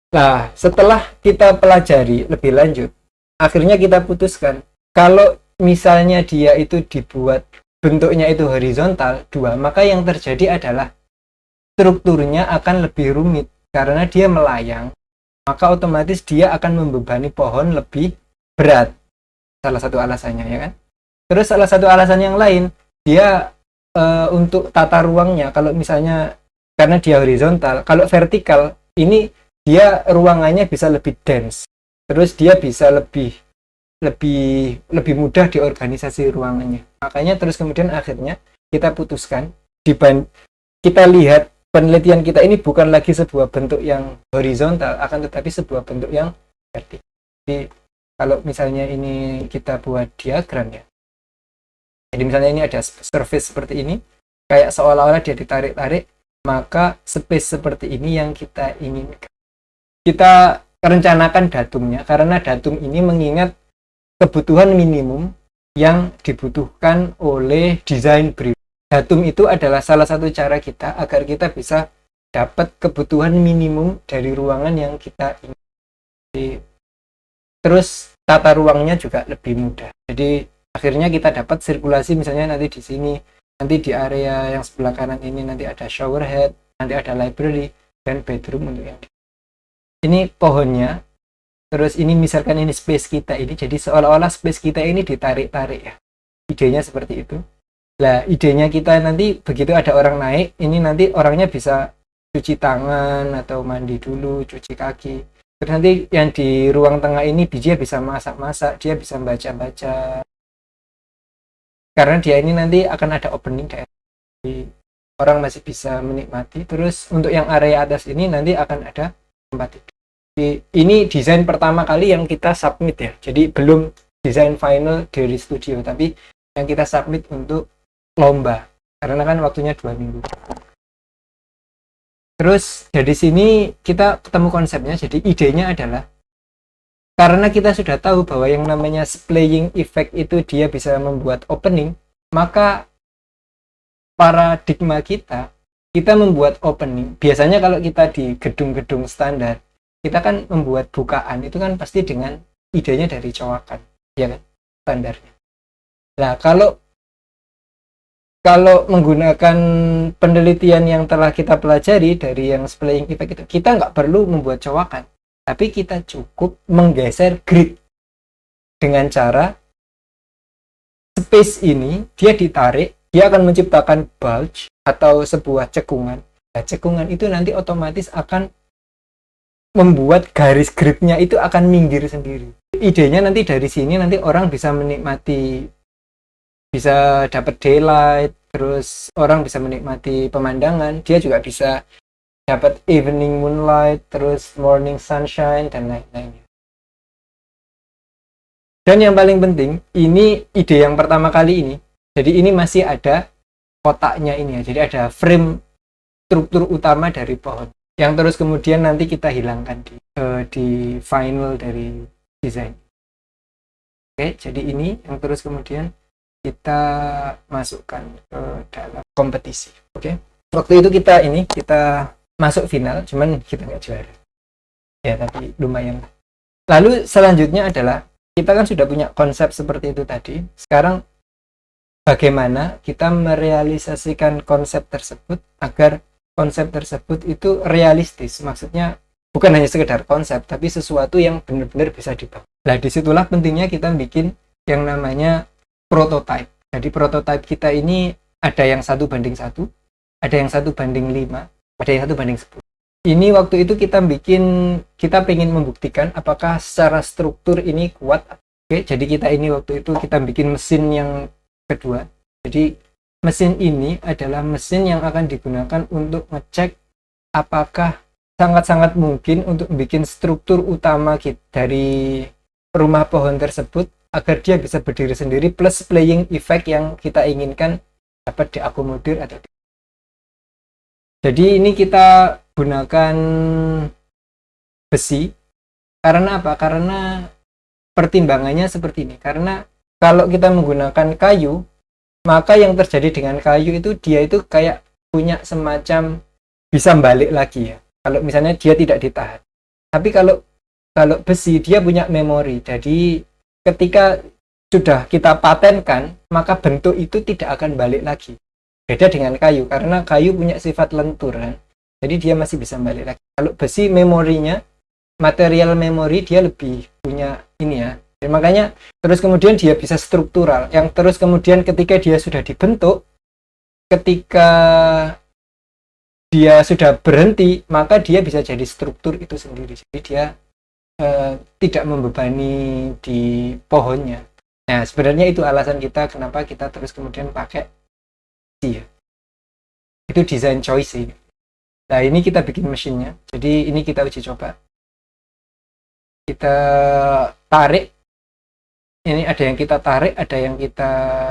Nah, setelah kita pelajari lebih lanjut, akhirnya kita putuskan kalau misalnya dia itu dibuat bentuknya itu horizontal 2, maka yang terjadi adalah strukturnya akan lebih rumit, karena dia melayang, maka otomatis dia akan membebani pohon lebih berat. Salah satu alasannya, ya kan? Terus salah satu alasan yang lain, dia untuk tata ruangnya, kalau misalnya karena dia horizontal, kalau vertikal ini dia ruangannya bisa lebih dense. Terus dia bisa lebih mudah diorganisasi ruangannya. Makanya terus kemudian akhirnya kita putuskan, kita lihat penelitian kita ini bukan lagi sebuah bentuk yang horizontal, akan tetapi sebuah bentuk yang vertikal. Jadi kalau misalnya ini kita buat diagram ya, jadi misalnya ini ada surface seperti ini, kayak seolah-olah dia ditarik-tarik, maka space seperti ini yang kita inginkan. Kita rencanakan datumnya, karena datum ini mengingat kebutuhan minimum yang dibutuhkan oleh desain brief. Datum itu adalah salah satu cara kita agar kita bisa dapat kebutuhan minimum dari ruangan yang kita ingin. Terus tata ruangnya juga lebih mudah. Jadi akhirnya kita dapat sirkulasi, misalnya nanti di sini, nanti di area yang sebelah kanan ini nanti ada shower head, nanti ada library dan bedroom untuk yang ini pohonnya. Terus ini misalkan ini space kita ini, jadi seolah-olah space kita ini ditarik-tarik ya. Idenya seperti itu. Lah, idenya kita nanti begitu ada orang naik, ini nanti orangnya bisa cuci tangan atau mandi dulu, cuci kaki. Terus nanti yang di ruang tengah ini dia bisa masak-masak, dia bisa baca-baca. Karena dia ini nanti akan ada opening daerah. Jadi orang masih bisa menikmati. Terus untuk yang area atas ini nanti akan ada tempat tidur. Ini desain pertama kali yang kita submit ya, jadi belum desain final dari studio, tapi yang kita submit untuk lomba, karena kan waktunya 2 minggu. Terus dari sini kita ketemu konsepnya. Jadi idenya adalah, karena kita sudah tahu bahwa yang namanya splaying effect itu dia bisa membuat opening, maka paradigma kita membuat opening. Biasanya kalau kita di gedung-gedung standar, kita kan membuat bukaan itu kan pasti dengan idenya dari cowakan, ya kan, standarnya. Nah, kalau menggunakan penelitian yang telah kita pelajari dari yang splaying effect itu, kita nggak perlu membuat cowakan, tapi kita cukup menggeser grid dengan cara space ini dia ditarik, dia akan menciptakan bulge atau sebuah cekungan. Nah, cekungan itu nanti otomatis akan membuat garis gridnya itu akan minggir sendiri. Idenya nanti dari sini nanti orang bisa menikmati, bisa dapat daylight, terus orang bisa menikmati pemandangan, dia juga bisa dapat evening moonlight, terus morning sunshine dan lain-lainnya. Dan yang paling penting, ini ide yang pertama kali ini. Jadi ini masih ada kotaknya ini ya. Jadi ada frame struktur utama dari pohon, yang terus kemudian nanti kita hilangkan di final dari desain. Oke, jadi ini yang terus kemudian kita masukkan ke dalam kompetisi. Oke, waktu itu kita masuk final, cuman kita nggak juara ya, tapi lumayan. Lalu selanjutnya adalah kita kan sudah punya konsep seperti itu tadi. Sekarang bagaimana kita merealisasikan konsep tersebut agar konsep tersebut itu realistis, maksudnya bukan hanya sekedar konsep, tapi sesuatu yang benar-benar bisa dibangun. Nah, disitulah pentingnya kita bikin yang namanya prototype. Jadi prototype kita ini ada yang 1:1, ada yang 1:5, ada yang 1:10. Ini waktu itu kita pengen membuktikan apakah secara struktur ini kuat. Oke, jadi kita bikin mesin yang kedua. Jadi mesin ini adalah mesin yang akan digunakan untuk ngecek apakah sangat-sangat mungkin untuk bikin struktur utama dari rumah pohon tersebut agar dia bisa berdiri sendiri, plus playing effect yang kita inginkan dapat diakomodir atau tidak. Jadi ini kita gunakan besi. Karena apa? Karena pertimbangannya seperti ini. Karena kalau kita menggunakan kayu, maka yang terjadi dengan kayu itu dia itu kayak punya semacam bisa balik lagi ya. Kalau misalnya dia tidak ditahan. Tapi kalau besi dia punya memori. Jadi ketika sudah kita patenkan, maka bentuk itu tidak akan balik lagi. Beda dengan kayu, karena kayu punya sifat lentur kan. jadi dia masih bisa balik lagi. Kalau besi memorinya, material memori dia lebih punya ini ya. Dan makanya terus kemudian dia bisa struktural, yang terus kemudian ketika dia sudah dibentuk, ketika dia sudah berhenti, maka dia bisa jadi struktur itu sendiri. Jadi dia tidak membebani di pohonnya. Nah, sebenarnya itu alasan kita kenapa kita terus kemudian pakai ya. Itu design choice sih. Nah, ini kita bikin mesinnya. Jadi ini kita uji coba. Kita tarik. Ini ada yang kita tarik, ada yang kita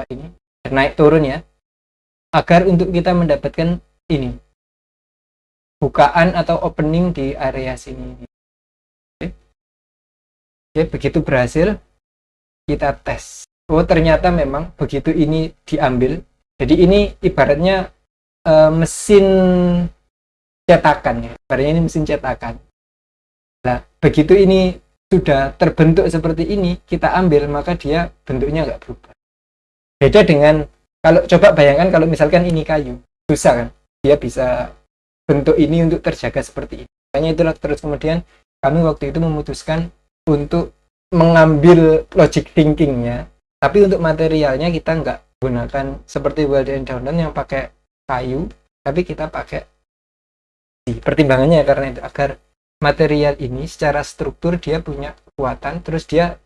ini naik turun ya. Agar untuk kita mendapatkan ini bukaan atau opening di area sini. Oke, begitu berhasil, kita tes. Oh, ternyata memang begitu ini diambil. Jadi ini ibaratnya mesin cetakan ya. Ibaratnya ini mesin cetakan. Nah, begitu ini sudah terbentuk seperti ini, kita ambil, maka dia bentuknya nggak berubah. Beda dengan, kalau coba bayangkan kalau misalkan ini kayu, susah kan? Dia bisa bentuk ini untuk terjaga seperti ini. Makanya itulah terus kemudian kami waktu itu memutuskan untuk mengambil logic thinkingnya, tapi untuk materialnya kita nggak gunakan seperti Wilde and Downton yang pakai kayu, tapi kita pakai pertimbangannya karena itu agar material ini secara struktur dia punya kekuatan, terus dia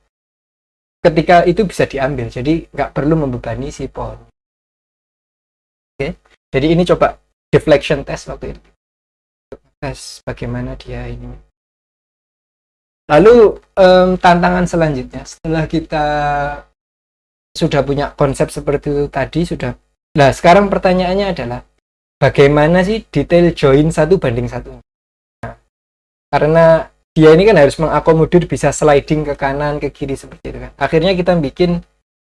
ketika itu bisa diambil, jadi nggak perlu membebani si pohon. Oke, jadi ini coba deflection test waktu itu, tes bagaimana dia ini. Lalu tantangan selanjutnya setelah kita sudah punya konsep seperti itu tadi sudah. Nah, sekarang pertanyaannya adalah bagaimana sih detail join 1:1? Nah, karena dia ini kan harus mengakomodir bisa sliding ke kanan ke kiri seperti itu kan. Akhirnya kita bikin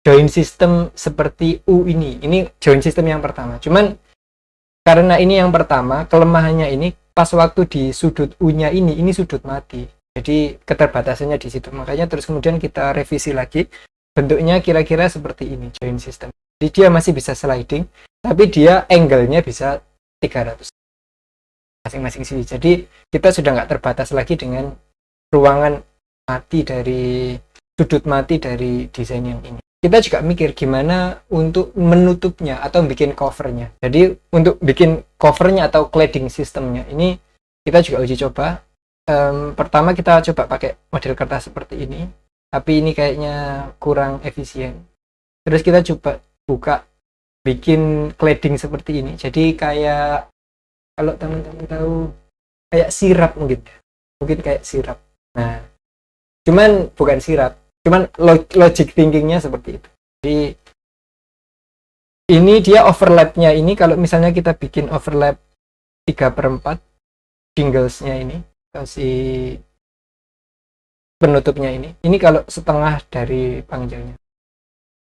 join system seperti U ini. Ini join system yang pertama. Cuman karena ini yang pertama, kelemahannya ini pas waktu di sudut U-nya ini sudut mati. Jadi keterbatasannya di situ. Makanya terus kemudian kita revisi lagi. Bentuknya kira-kira seperti ini, join system. Jadi dia masih bisa sliding, tapi dia angle-nya bisa 300 masing-masing sisi. Jadi kita sudah nggak terbatas lagi dengan ruangan mati dari sudut mati dari desain yang ini. Kita juga mikir gimana untuk menutupnya atau bikin covernya. Jadi untuk bikin covernya atau cladding sistemnya ini kita juga uji coba. Pertama kita coba pakai model kertas seperti ini, tapi ini kayaknya kurang efisien. Terus kita coba buka bikin cladding seperti ini. Jadi kayak kalau teman-teman tahu kayak sirap mungkin kayak sirap. Nah, cuman bukan sirap, cuman logic thinkingnya seperti itu. Jadi ini dia overlapnya ini kalau misalnya kita bikin overlap 3/4 shinglesnya ini, si penutupnya ini kalau setengah dari panjangnya.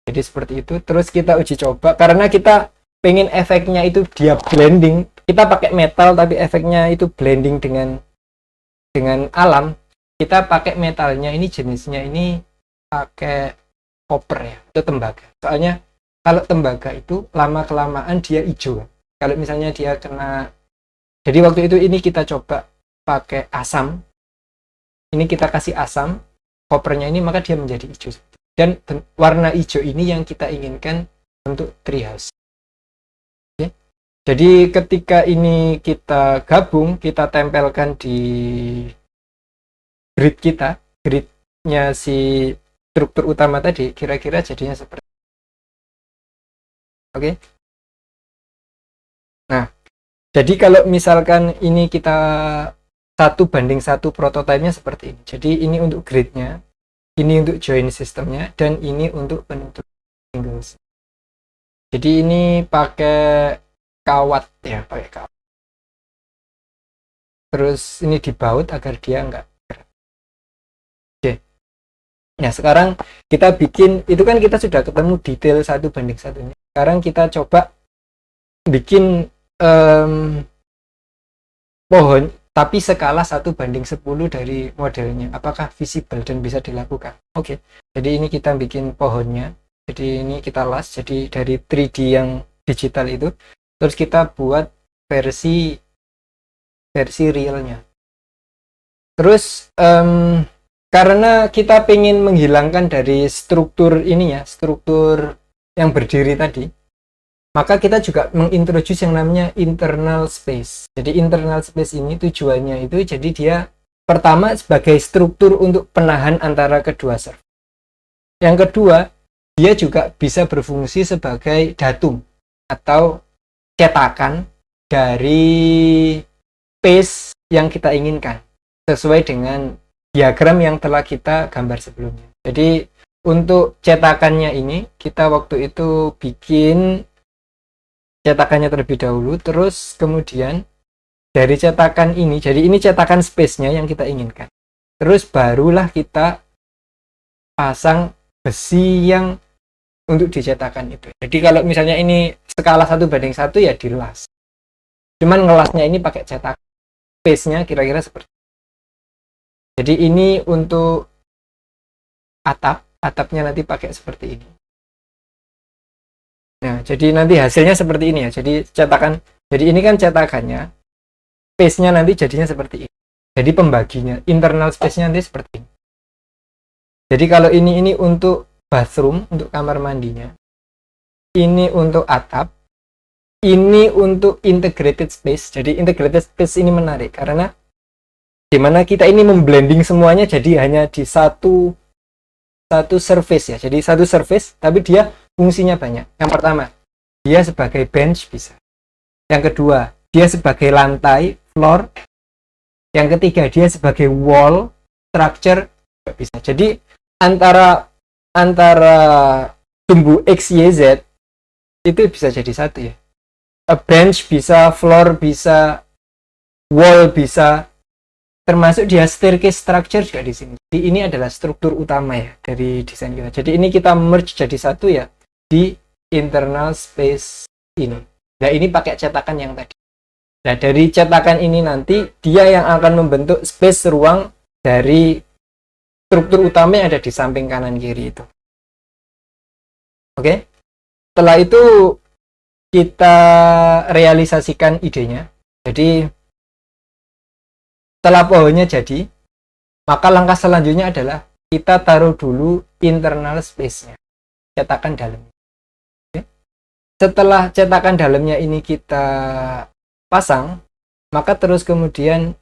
Jadi seperti itu. Terus kita uji coba karena kita pengen efeknya itu dia blending. Kita pakai metal tapi efeknya itu blending dengan alam. Kita pakai metalnya ini jenisnya ini pakai copper ya, itu tembaga. Soalnya kalau tembaga itu lama kelamaan dia hijau. Kalau misalnya dia kena, jadi waktu itu ini kita coba pakai asam. Ini kita kasih asam kopernya ini, maka dia menjadi hijau. Dan warna hijau ini yang kita inginkan untuk treehouse. Oke. Jadi ketika ini kita gabung, kita tempelkan di grid kita, gridnya si struktur utama tadi, kira-kira jadinya seperti. Oke. Nah, jadi kalau misalkan ini kita 1:1 prototipenya seperti ini. Jadi ini untuk gridnya, ini untuk join sistemnya, dan ini untuk penutup shingles. Jadi ini pakai kawat ya, pakai kawat. Terus ini dibaut agar dia enggak gerak. Oke. Nah sekarang kita bikin, itu kan kita sudah ketemu detail 1:1 nya. Sekarang kita coba bikin pohon tapi skala 1:10 dari modelnya. Apakah visible dan bisa dilakukan? Oke. Jadi ini kita bikin pohonnya. Jadi ini kita las. Jadi dari 3D yang digital itu. Terus kita buat versi versi realnya. Terus karena kita pengen menghilangkan dari struktur ini ya, struktur yang berdiri tadi, maka kita juga mengintroduce yang namanya internal space. Jadi internal space ini tujuannya itu jadi dia pertama sebagai struktur untuk penahan antara kedua server. Yang kedua, dia juga bisa berfungsi sebagai datum atau cetakan dari space yang kita inginkan sesuai dengan diagram yang telah kita gambar sebelumnya. Jadi untuk cetakannya ini kita waktu itu bikin cetakannya terlebih dahulu, terus kemudian dari cetakan ini, jadi ini cetakan space-nya yang kita inginkan. Terus barulah kita pasang besi yang untuk dicetakan itu. Jadi kalau misalnya ini skala 1:1 ya dilas. Cuman ngelasnya ini pakai cetak. Space-nya kira-kira seperti itu. Jadi ini untuk atapnya nanti pakai seperti ini. Nah, jadi nanti hasilnya seperti ini ya. Jadi cetakan, jadi ini kan cetakannya, space-nya nanti jadinya seperti ini. Jadi pembaginya, internal space-nya nanti seperti ini. Jadi kalau ini untuk bathroom, untuk kamar mandinya. Ini untuk atap. Ini untuk integrated space. Jadi integrated space ini menarik karena dimana kita ini memblending semuanya jadi hanya di satu surface ya. Jadi satu surface tapi dia fungsinya banyak. Yang pertama, dia sebagai bench bisa. Yang kedua, dia sebagai lantai, floor. Yang ketiga, dia sebagai wall, structure juga bisa. Jadi antara sumbu X, Y, Z itu bisa jadi satu ya. A bench bisa, floor bisa, wall bisa, termasuk dia staircase structure juga di sini. Jadi ini adalah struktur utama ya dari desain kita. Jadi ini kita merge jadi satu ya di internal space ini. Nah ini pakai cetakan yang tadi. Nah dari cetakan ini nanti dia yang akan membentuk space ruang dari struktur utama yang ada di samping kanan kiri itu. Oke. Setelah itu kita realisasikan idenya. Jadi setelah pohonnya jadi, maka langkah selanjutnya adalah kita taruh dulu internal space-nya, cetakan dalamnya. Oke. Setelah cetakan dalamnya ini kita pasang, maka terus kemudian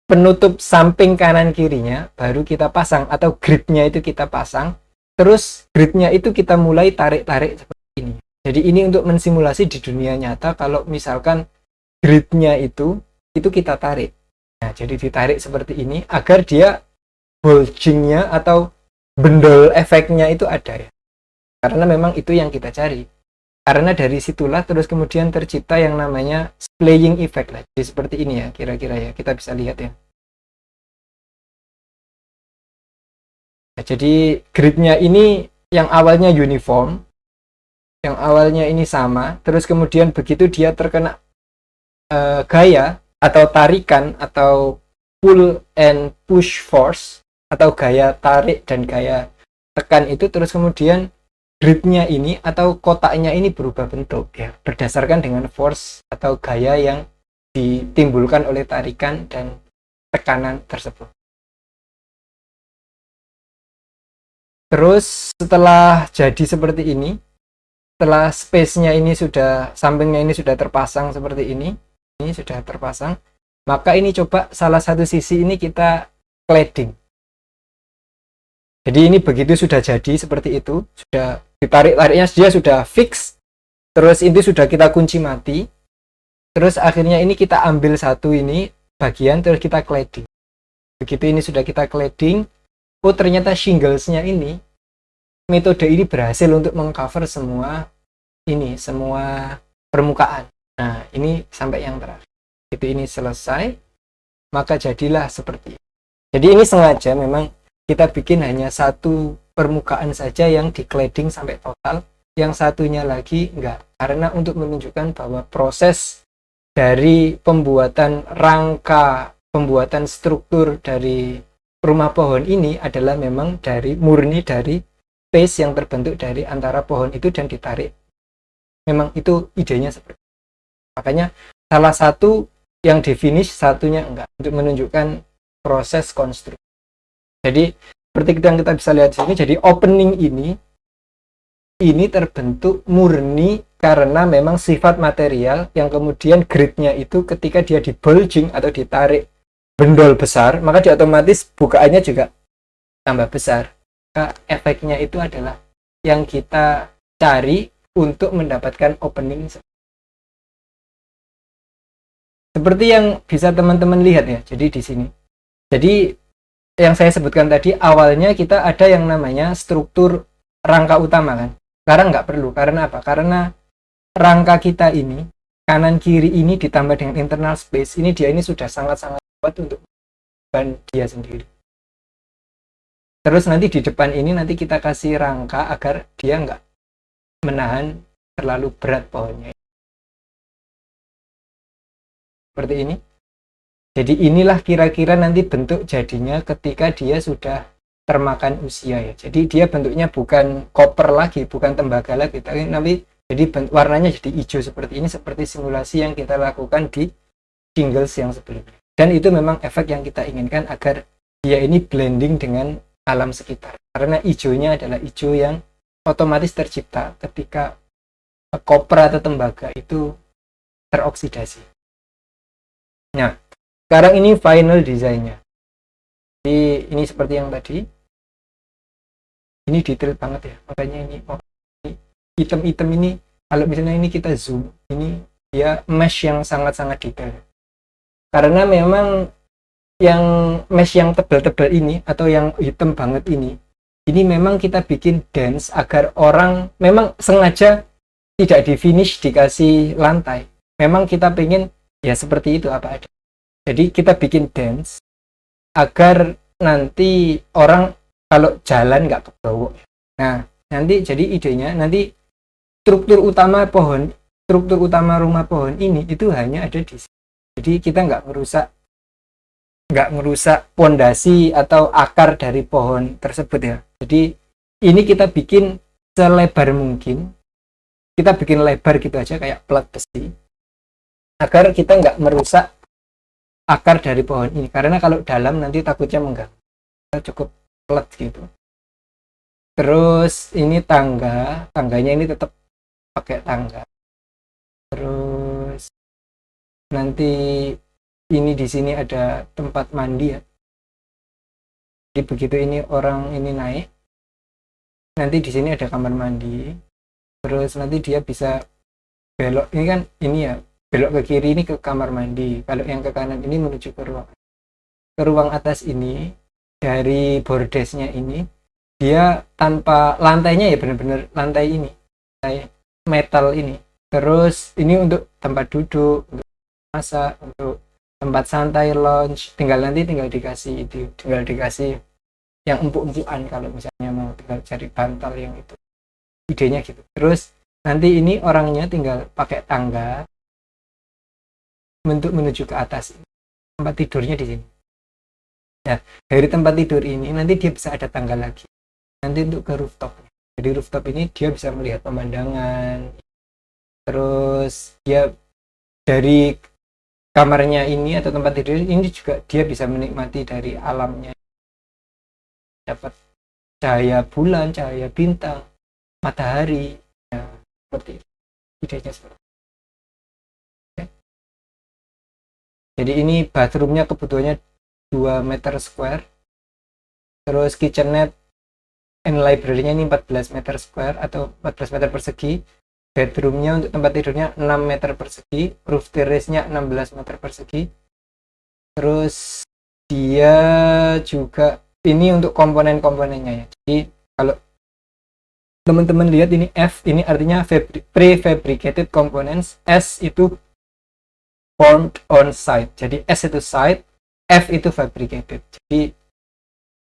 penutup samping kanan kirinya baru kita pasang, atau gridnya itu kita pasang. Terus gridnya itu kita mulai tarik-tarik seperti ini. Jadi ini untuk mensimulasi di dunia nyata kalau misalkan gridnya itu kita tarik. Nah, jadi ditarik seperti ini agar dia bulgingnya atau bendol efeknya itu ada ya. Karena memang itu yang kita cari. Karena dari situlah terus kemudian tercipta yang namanya splaying effect lah. Jadi seperti ini ya kira-kira ya. Kita bisa lihat ya. Nah, jadi gridnya ini yang awalnya uniform, yang awalnya ini sama, terus kemudian begitu dia terkena gaya atau tarikan atau pull and push force atau gaya tarik dan gaya tekan itu, terus kemudian gridnya ini atau kotaknya ini berubah bentuk ya berdasarkan dengan force atau gaya yang ditimbulkan oleh tarikan dan tekanan tersebut. Terus setelah jadi seperti ini, setelah space-nya ini sudah, sampingnya ini sudah terpasang seperti ini sudah terpasang, maka ini coba salah satu sisi ini kita cladding. Jadi ini begitu sudah jadi seperti itu, sudah ditarik-tariknya dia sudah fix, terus ini sudah kita kunci mati, terus akhirnya ini kita ambil satu ini bagian terus kita cladding. Begitu ini sudah kita cladding, oh ternyata shinglesnya ini, metode ini berhasil untuk mengcover semua permukaan. Nah, ini sampai yang terakhir. Itu ini selesai, maka jadilah seperti ini. Jadi ini sengaja memang kita bikin hanya satu permukaan saja yang di cladding sampai total, yang satunya lagi enggak. Karena untuk menunjukkan bahwa proses dari pembuatan rangka, pembuatan struktur dari rumah pohon ini adalah memang murni dari space yang terbentuk dari antara pohon itu dan ditarik. Memang itu idenya seperti itu. Makanya salah satu yang di finish, satunya enggak, untuk menunjukkan proses konstruksi. Jadi seperti yang kita bisa lihat di sini, jadi opening ini terbentuk murni karena memang sifat material yang kemudian gridnya itu ketika dia di bulging atau ditarik bendol besar, maka dia otomatis bukaannya juga tambah besar. Maka efeknya itu adalah yang kita cari untuk mendapatkan opening. Seperti yang bisa teman-teman lihat ya, jadi di sini. Jadi yang saya sebutkan tadi, awalnya kita ada yang namanya struktur rangka utama kan. Sekarang nggak perlu, karena apa? Karena rangka kita ini, kanan kiri ini ditambah dengan internal space, ini dia ini sudah sangat-sangat kuat untuk ban dia sendiri. Terus nanti di depan ini nanti kita kasih rangka agar dia nggak menahan terlalu berat pohonnya. Seperti ini. Jadi inilah kira-kira nanti bentuk jadinya ketika dia sudah termakan usia ya. Jadi dia bentuknya bukan koper lagi, bukan tembaga lagi, tapi jadi warnanya jadi hijau seperti ini, seperti simulasi yang kita lakukan di shingles yang sebelumnya. Dan itu memang efek yang kita inginkan agar dia ini blending dengan alam sekitar. Karena hijaunya adalah hijau yang otomatis tercipta ketika koper atau tembaga itu teroksidasi. Nah, sekarang ini final desainnya. Jadi ini seperti yang tadi. Ini detail banget ya. Makanya ini item-item ini kalau misalnya ini kita zoom, ini dia mesh yang sangat-sangat detail. Karena memang yang mesh yang tebal-tebal ini atau yang hitam banget ini memang kita bikin dense agar orang memang sengaja tidak di finish dikasih lantai. Memang kita pengen ya seperti itu apa ada. Jadi kita bikin dense agar nanti orang kalau jalan nggak kebawa. Nah, nanti jadi idenya nanti struktur utama rumah pohon ini itu hanya ada di sini. Jadi kita nggak merusak pondasi atau akar dari pohon tersebut ya. Jadi ini kita bikin selebar mungkin. Kita bikin lebar gitu aja kayak plat besi. Agar kita nggak merusak akar dari pohon ini, karena kalau dalam nanti takutnya mengganggu. Kita cukup plat gitu. Terus ini tangganya ini tetap pakai tangga. Terus nanti ini di sini ada tempat mandi ya. Jadi begitu ini orang ini naik, nanti di sini ada kamar mandi. Terus nanti dia bisa belok, ini kan ini ya, belok ke kiri ini ke kamar mandi. Kalau yang ke kanan ini menuju ke ruang atas ini. Dari bordesnya ini dia tanpa lantainya ya, benar-benar lantai ini, lantai metal ini. Terus ini untuk tempat duduk, untuk masak, untuk tempat santai, lounge. Tinggal dikasih yang empuk-empukan kalau misalnya mau tinggal cari bantal yang itu. Idenya gitu. Terus nanti ini orangnya tinggal pakai tangga untuk menuju ke atas. Tempat tidurnya di sini. Nah, dari tempat tidur ini nanti dia bisa ada tangga lagi. Nanti untuk ke rooftop. Jadi rooftop ini dia bisa melihat pemandangan. Terus dia dari kamarnya ini atau tempat tidur ini juga dia bisa menikmati dari alamnya. Dapat cahaya bulan, cahaya bintang, matahari. Ya, seperti itu. Idenya seperti itu. Oke. Jadi ini bathroomnya kebutuhannya 2 meter square. Terus kitchenette and library-nya ini 14 meter square atau 14 meter persegi. Bedroomnya untuk tempat tidurnya 6 meter persegi. Roof terrace-nya 16 meter persegi. Terus dia juga ini untuk komponen-komponennya ya. Jadi kalau teman-teman lihat ini F, ini artinya prefabricated components. S itu formed on site. Jadi S itu site, F itu fabricated. Jadi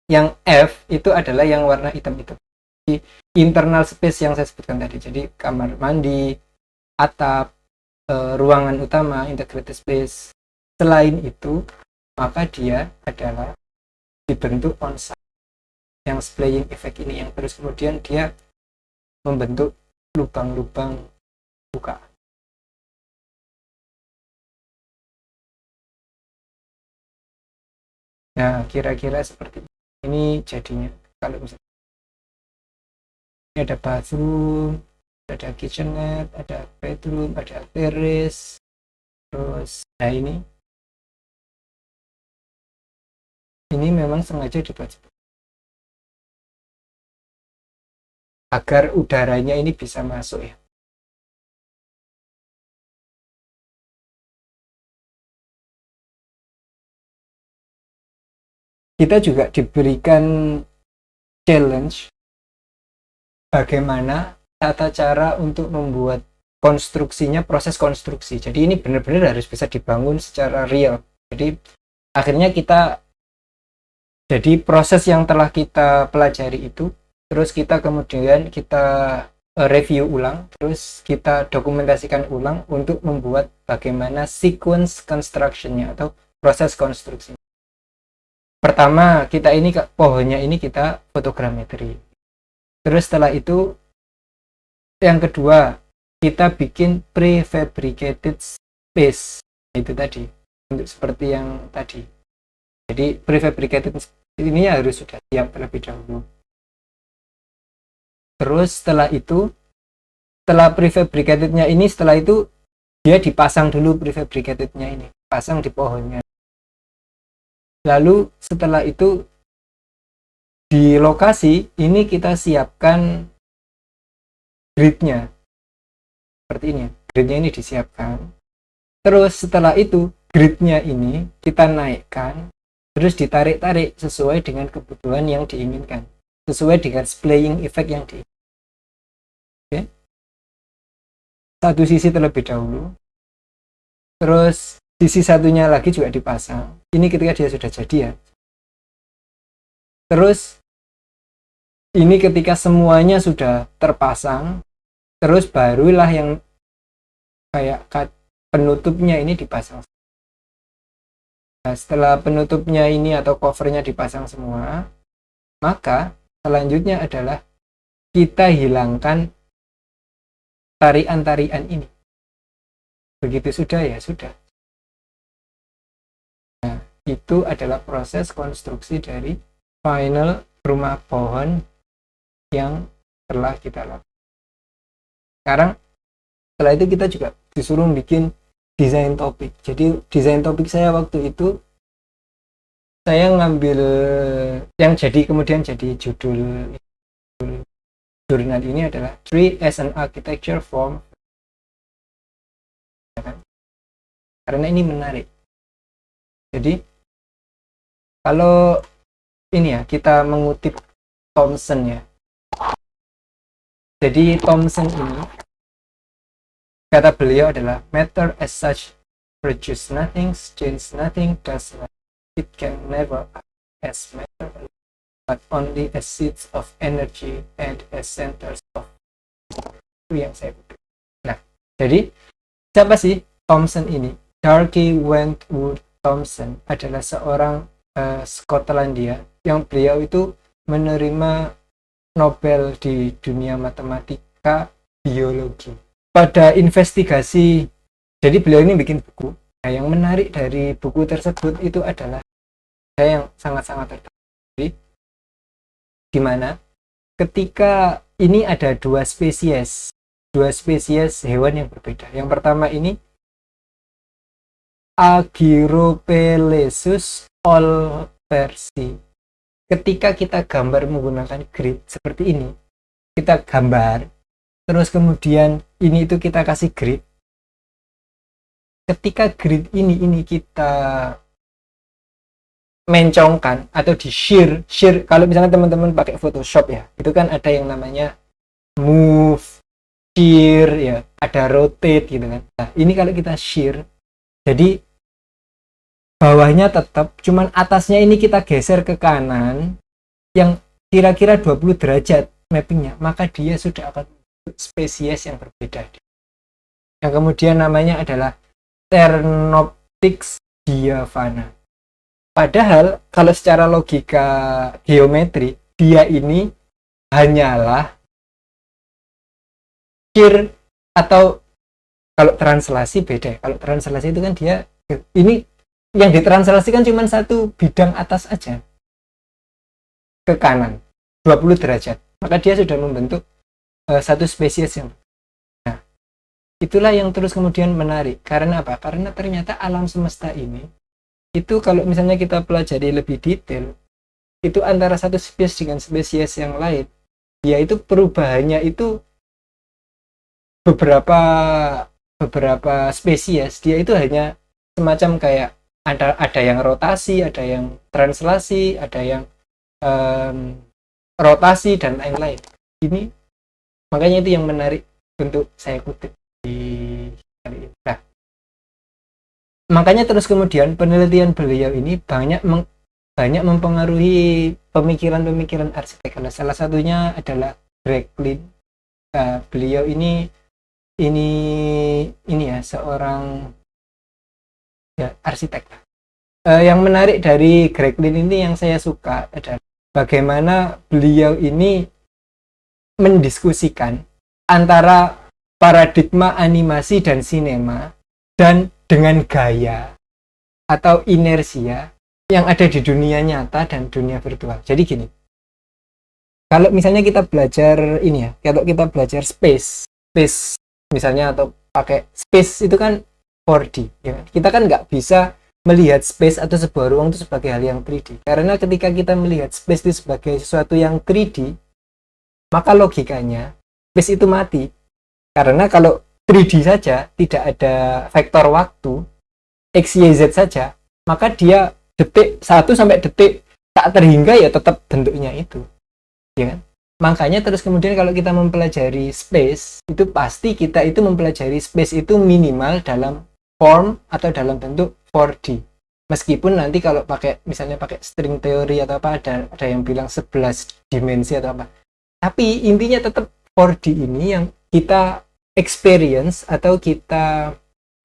yang F itu adalah yang warna hitam itu. Jadi internal space yang saya sebutkan tadi. Jadi kamar mandi, atap, ruangan utama, integrated space. Selain itu, maka dia adalah dibentuk on site. Yang splaying effect ini yang terus kemudian dia membentuk lubang-lubang buka. Nah, kira-kira seperti ini jadinya. Kalau misalnya ini ada bathroom, ada kitchenette, ada bedroom, ada terrace, terus nah ini memang sengaja dibuat agar udaranya ini bisa masuk ya. Kita juga diberikan challenge bagaimana tata cara untuk membuat konstruksinya, proses konstruksi. Jadi ini benar-benar harus bisa dibangun secara real. Jadi akhirnya jadi proses yang telah kita pelajari itu, terus kita kemudian kita review ulang, terus kita dokumentasikan ulang untuk membuat bagaimana sequence construction-nya atau proses konstruksi. Pertama, kita ini pohonnya ini kita fotogrametri. Terus setelah itu yang kedua, kita bikin prefabricated space. Itu tadi, untuk seperti yang tadi. Jadi prefabricated ini harus sudah siap terlebih dahulu. Terus setelah itu, setelah prefabricatednya ini, setelah itu dia dipasang dulu prefabricatednya ini, pasang di pohonnya. Lalu setelah itu di lokasi ini kita siapkan gridnya seperti ini, gridnya ini disiapkan. Terus setelah itu gridnya ini kita naikkan, terus ditarik-tarik sesuai dengan kebutuhan yang diinginkan, sesuai dengan splaying effect yang diinginkan. Oke. Satu sisi terlebih dahulu, terus sisi satunya lagi juga dipasang. Ini ketika dia sudah jadi ya. Terus ini ketika semuanya sudah terpasang, terus barulah yang kayak penutupnya ini dipasang. Nah, setelah penutupnya ini atau covernya dipasang semua, maka selanjutnya adalah kita hilangkan tarian-tarian ini. Begitu sudah ya sudah. Nah, itu adalah proses konstruksi dari final rumah pohon yang telah kita lakukan. Sekarang setelah itu kita juga disuruh bikin desain topik. Jadi desain topik saya waktu itu saya ngambil yang kemudian jadi judul jurnal ini adalah Tree as an Architecture Form. Karena ini menarik. Jadi kalau ini ya, kita mengutip Thomson ya. Jadi Thomson ini, kata beliau adalah, matter as such produce nothing, change nothing, does nothing. It can never act as matter, but only as seeds of energy and as centers of. Itu yang saya butuh. Nah, jadi siapa sih Thomson ini? Darky Wentworth Thomson adalah seorang Skotlandia yang beliau itu menerima Nobel di dunia matematika biologi. Pada investigasi, jadi beliau ini bikin buku. Nah, yang menarik dari buku tersebut itu adalah saya yang sangat-sangat tertarik, di mana ketika ini ada dua spesies hewan yang berbeda. Yang pertama ini Agyropelesus olversi. Ketika kita gambar menggunakan grid seperti ini, kita gambar, terus kemudian ini itu kita kasih grid. Ketika grid ini kita mencongkan atau di shear, kalau misalnya teman-teman pakai Photoshop ya, itu kan ada yang namanya move, shear ya, ada rotate gitu kan. Nah, ini kalau kita shear, jadi bawahnya tetap, cuman atasnya ini kita geser ke kanan yang kira-kira 20 derajat mappingnya, maka dia sudah akan spesies yang berbeda, yang kemudian namanya adalah Ternoptix diaphana. Padahal kalau secara logika geometri, dia ini hanyalah shear, atau kalau translasi beda. Kalau translasi itu kan dia ini yang ditranslasikan cuma satu bidang atas aja ke kanan 20 derajat, maka dia sudah membentuk satu spesies yang, nah itulah yang terus kemudian menarik. Karena apa? Karena ternyata alam semesta ini itu kalau misalnya kita pelajari lebih detail, itu antara satu spesies dengan spesies yang lain, yaitu perubahannya itu beberapa spesies dia itu hanya semacam kayak ada yang rotasi, ada yang translasi, ada yang rotasi dan lain-lain. Ini makanya itu yang menarik untuk saya kutip di kali ini. Nah, makanya terus kemudian penelitian beliau ini banyak mempengaruhi pemikiran-pemikiran arsitek. Salah satunya adalah Greg Lynn. Beliau ini ya seorang ya arsitek. Yang menarik dari Greg Lynn ini yang saya suka adalah bagaimana beliau ini mendiskusikan antara paradigma animasi dan sinema dan dengan gaya atau inersia yang ada di dunia nyata dan dunia virtual. Jadi gini, kalau misalnya kita belajar ini ya, kalau kita belajar space misalnya, atau pakai space itu kan 4D ya. Kita kan nggak bisa melihat space atau sebuah ruang itu sebagai hal yang 3D, karena ketika kita melihat space itu sebagai sesuatu yang 3D, maka logikanya space itu mati. Karena kalau 3D saja tidak ada vektor waktu x, y, z saja, maka dia detik 1 sampai detik tak terhingga ya tetap bentuknya itu, ya kan? Makanya terus kemudian kalau kita mempelajari space, itu pasti kita itu mempelajari space itu minimal dalam form atau dalam bentuk 4D. Meskipun nanti kalau misalnya pakai string teori atau apa, ada yang bilang 11 dimensi atau apa. Tapi intinya tetap 4D ini yang kita experience atau kita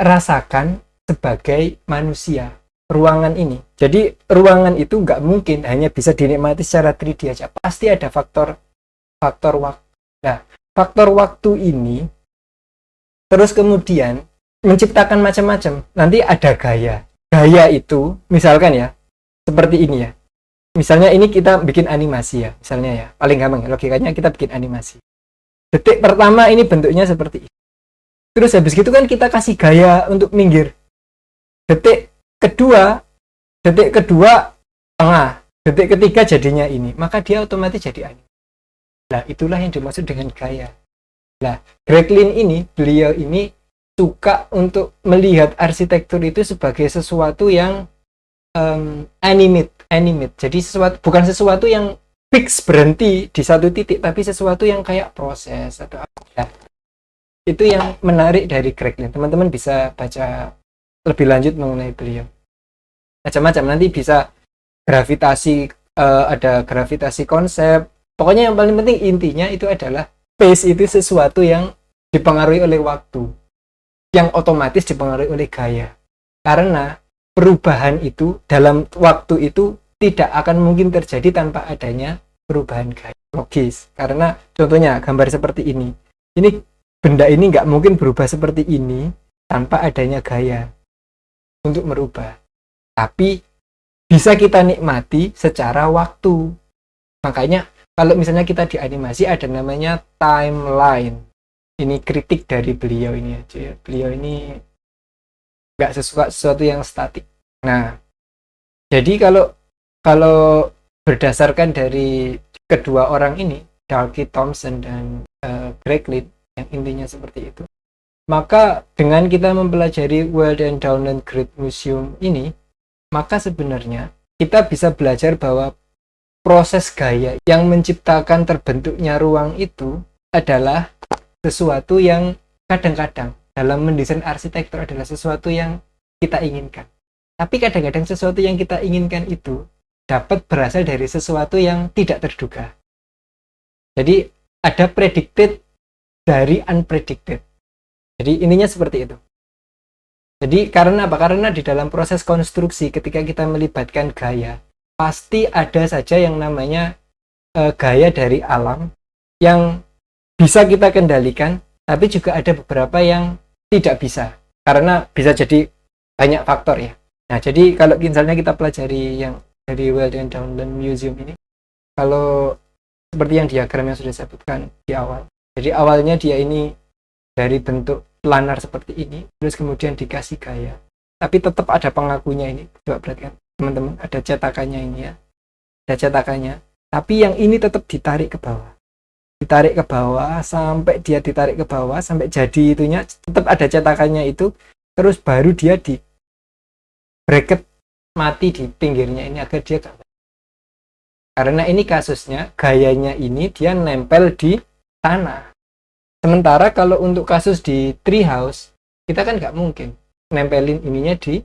rasakan sebagai manusia, ruangan ini. Jadi ruangan itu nggak mungkin hanya bisa dinikmati secara 3D aja, pasti ada faktor waktu. Nah, faktor waktu ini terus kemudian menciptakan macam-macam. Nanti ada gaya itu misalkan ya seperti ini ya, misalnya ini kita bikin animasi ya, misalnya ya, paling gampang logikanya kita bikin animasi. Detik pertama ini bentuknya seperti ini, terus habis gitu kan kita kasih gaya untuk minggir. Detik kedua tengah, detik ketiga jadinya ini, maka dia otomatis jadi animasi. Nah, itulah yang dimaksud dengan gaya. Nah, Greg Lynn ini, beliau ini suka untuk melihat arsitektur itu sebagai sesuatu yang animate. Jadi bukan sesuatu yang fix berhenti di satu titik, tapi sesuatu yang kayak proses atau apa. Nah, itu yang menarik dari Greg Lynn. Teman-teman bisa baca lebih lanjut mengenai beliau. Macam-macam, nanti bisa gravitasi, ada gravitasi konsep. Pokoknya yang paling penting intinya itu adalah space itu sesuatu yang dipengaruhi oleh waktu, yang otomatis dipengaruhi oleh gaya. Karena perubahan itu dalam waktu itu tidak akan mungkin terjadi tanpa adanya perubahan gaya. Logis, karena contohnya gambar seperti ini. Ini benda ini nggak mungkin berubah seperti ini tanpa adanya gaya untuk merubah. Tapi bisa kita nikmati secara waktu. Makanya kalau misalnya kita di animasi ada namanya timeline. Ini kritik dari beliau ini aja. Beliau ini nggak sesuatu yang statik. Nah, jadi kalau berdasarkan dari kedua orang ini, Dalkey Thompson dan Greg Lynn, yang intinya seperti itu, maka dengan kita mempelajari Wild and Downland Great Museum ini, maka sebenarnya kita bisa belajar bahwa proses gaya yang menciptakan terbentuknya ruang itu adalah sesuatu yang kadang-kadang dalam mendesain arsitektur adalah sesuatu yang kita inginkan. Tapi kadang-kadang sesuatu yang kita inginkan itu dapat berasal dari sesuatu yang tidak terduga. Jadi ada predicted dari unpredicted. Jadi intinya seperti itu. Jadi karena apa? Karena di dalam proses konstruksi ketika kita melibatkan gaya, pasti ada saja yang namanya gaya dari alam yang bisa kita kendalikan, tapi juga ada beberapa yang tidak bisa, karena bisa jadi banyak faktor ya. Nah, jadi kalau misalnya kita pelajari yang dari Weldon and Downland Museum ini, kalau seperti yang diagram yang sudah saya sebutkan di awal. Jadi awalnya dia ini dari bentuk planar seperti ini, terus kemudian dikasih gaya. Tapi tetap ada pengakunya ini. Coba perhatikan teman-teman, ada cetakannya ini ya. Ada cetakannya. Tapi yang ini tetap ditarik ke bawah. Ditarik ke bawah sampai dia ditarik ke bawah sampai jadi itunya, tetap ada cetakannya itu. Terus baru dia di bracket mati di pinggirnya ini agar dia gak. Karena ini kasusnya gayanya ini dia nempel di tanah. Sementara kalau untuk kasus di treehouse kita kan nggak mungkin nempelin ininya di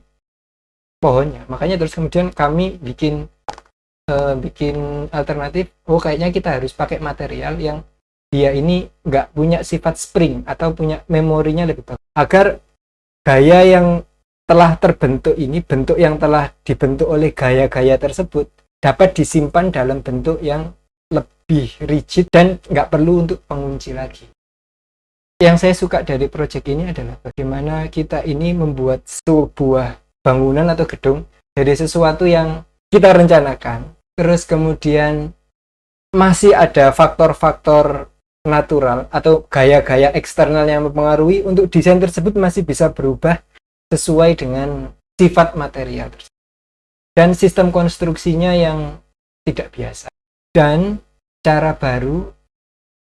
pohonnya. Makanya terus kemudian kami bikin alternatif. Oh, kayaknya kita harus pakai material yang dia ini nggak punya sifat spring atau punya memorinya lebih bagus agar gaya yang telah terbentuk ini, bentuk yang telah dibentuk oleh gaya-gaya tersebut dapat disimpan dalam bentuk yang lebih rigid dan nggak perlu untuk pengunci lagi. Yang saya suka dari proyek ini adalah bagaimana kita ini membuat sebuah bangunan atau gedung dari sesuatu yang kita rencanakan, terus kemudian masih ada faktor-faktor natural atau gaya-gaya eksternal yang mempengaruhi untuk desain tersebut masih bisa berubah sesuai dengan sifat material tersebut. Dan sistem konstruksinya yang tidak biasa. Dan cara baru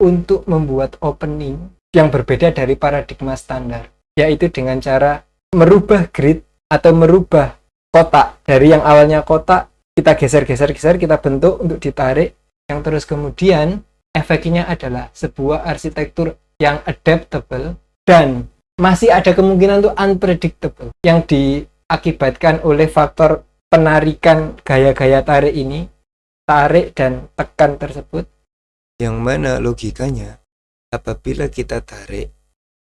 untuk membuat opening yang berbeda dari paradigma standar, yaitu dengan cara merubah grid atau merubah kotak. Dari yang awalnya kotak, kita geser-geser, kita bentuk untuk ditarik, yang terus kemudian efeknya adalah sebuah arsitektur yang adaptable dan masih ada kemungkinan untuk unpredictable yang diakibatkan oleh faktor penarikan gaya-gaya tarik ini, tarik dan tekan tersebut, yang mana logikanya apabila kita tarik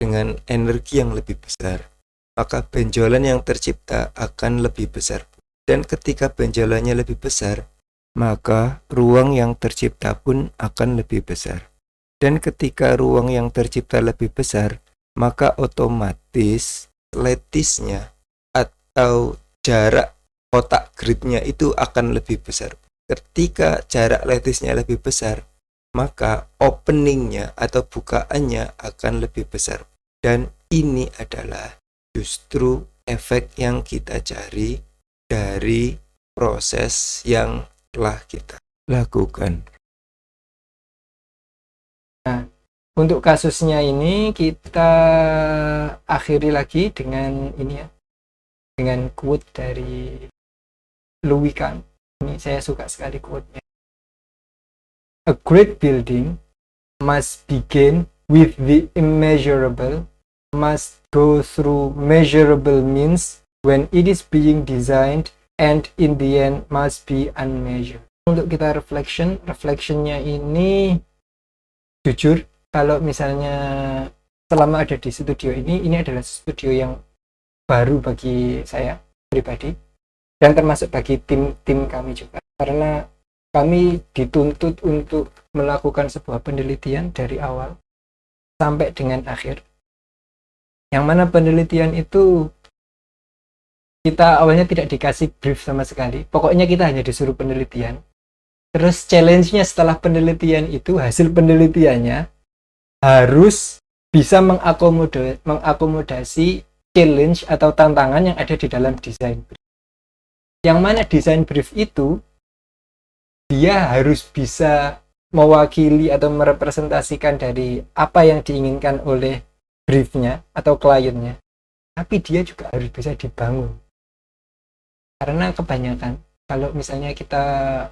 dengan energi yang lebih besar, maka benjolan yang tercipta akan lebih besar. Dan ketika benjolannya lebih besar, maka ruang yang tercipta pun akan lebih besar. Dan ketika ruang yang tercipta lebih besar, maka otomatis lattice-nya atau jarak kotak gridnya itu akan lebih besar. Ketika jarak lattice-nya lebih besar, maka opening-nya atau bukaannya akan lebih besar. Dan ini adalah justru efek yang kita cari dari proses yang telah kita lakukan. Nah, untuk kasusnya ini kita akhiri lagi dengan ini ya, dengan quote dari Louis Kahn. Ini saya suka sekali quote-nya. A great building must begin with the immeasurable, must go through measurable means when it is being designed, and in the end must be unmeasured. Untuk kita reflectionnya ini, jujur kalau misalnya selama ada di studio ini adalah studio yang baru bagi saya pribadi dan termasuk bagi tim kami juga, karena kami dituntut untuk melakukan sebuah penelitian dari awal sampai dengan akhir, yang mana penelitian itu kita awalnya tidak dikasih brief sama sekali, pokoknya kita hanya disuruh penelitian. Terus challenge-nya setelah penelitian itu, hasil penelitiannya harus bisa mengakomodasi challenge atau tantangan yang ada di dalam desain brief. Yang mana desain brief itu dia harus bisa mewakili atau merepresentasikan dari apa yang diinginkan oleh briefnya atau kliennya, tapi dia juga harus bisa dibangun. Karena kebanyakan kalau misalnya kita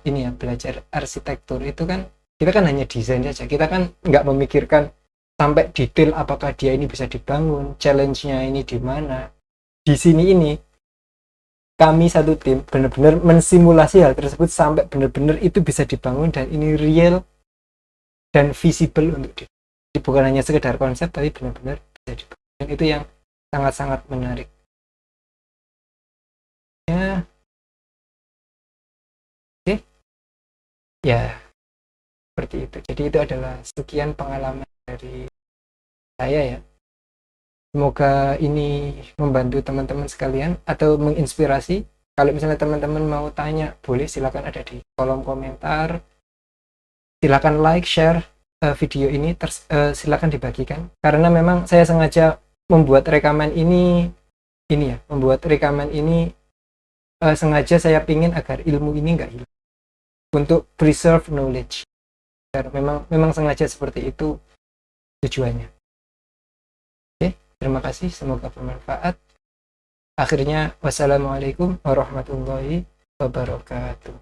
ini ya belajar arsitektur itu kan kita kan hanya desain saja, kita kan nggak memikirkan sampai detail apakah dia ini bisa dibangun, challenge-nya ini di mana. Di sini ini kami satu tim benar-benar mensimulasi hal tersebut sampai benar-benar itu bisa dibangun dan ini real dan visible untuk dia. Jadi bukan hanya sekedar konsep tapi benar-benar bisa dibangun. Dan itu yang sangat-sangat menarik. Ya. Oke. Ya. Seperti itu. Jadi itu adalah sekian pengalaman dari saya ya. Semoga ini membantu teman-teman sekalian atau menginspirasi. Kalau misalnya teman-teman mau tanya, boleh silakan ada di kolom komentar. Silakan like, share video ini, silakan dibagikan. Karena memang saya sengaja membuat rekaman ini sengaja saya pingin agar ilmu ini nggak hilang. Untuk preserve knowledge. Karena memang sengaja seperti itu tujuannya. Oke, terima kasih, semoga bermanfaat. Akhirnya, wassalamualaikum warahmatullahi wabarakatuh.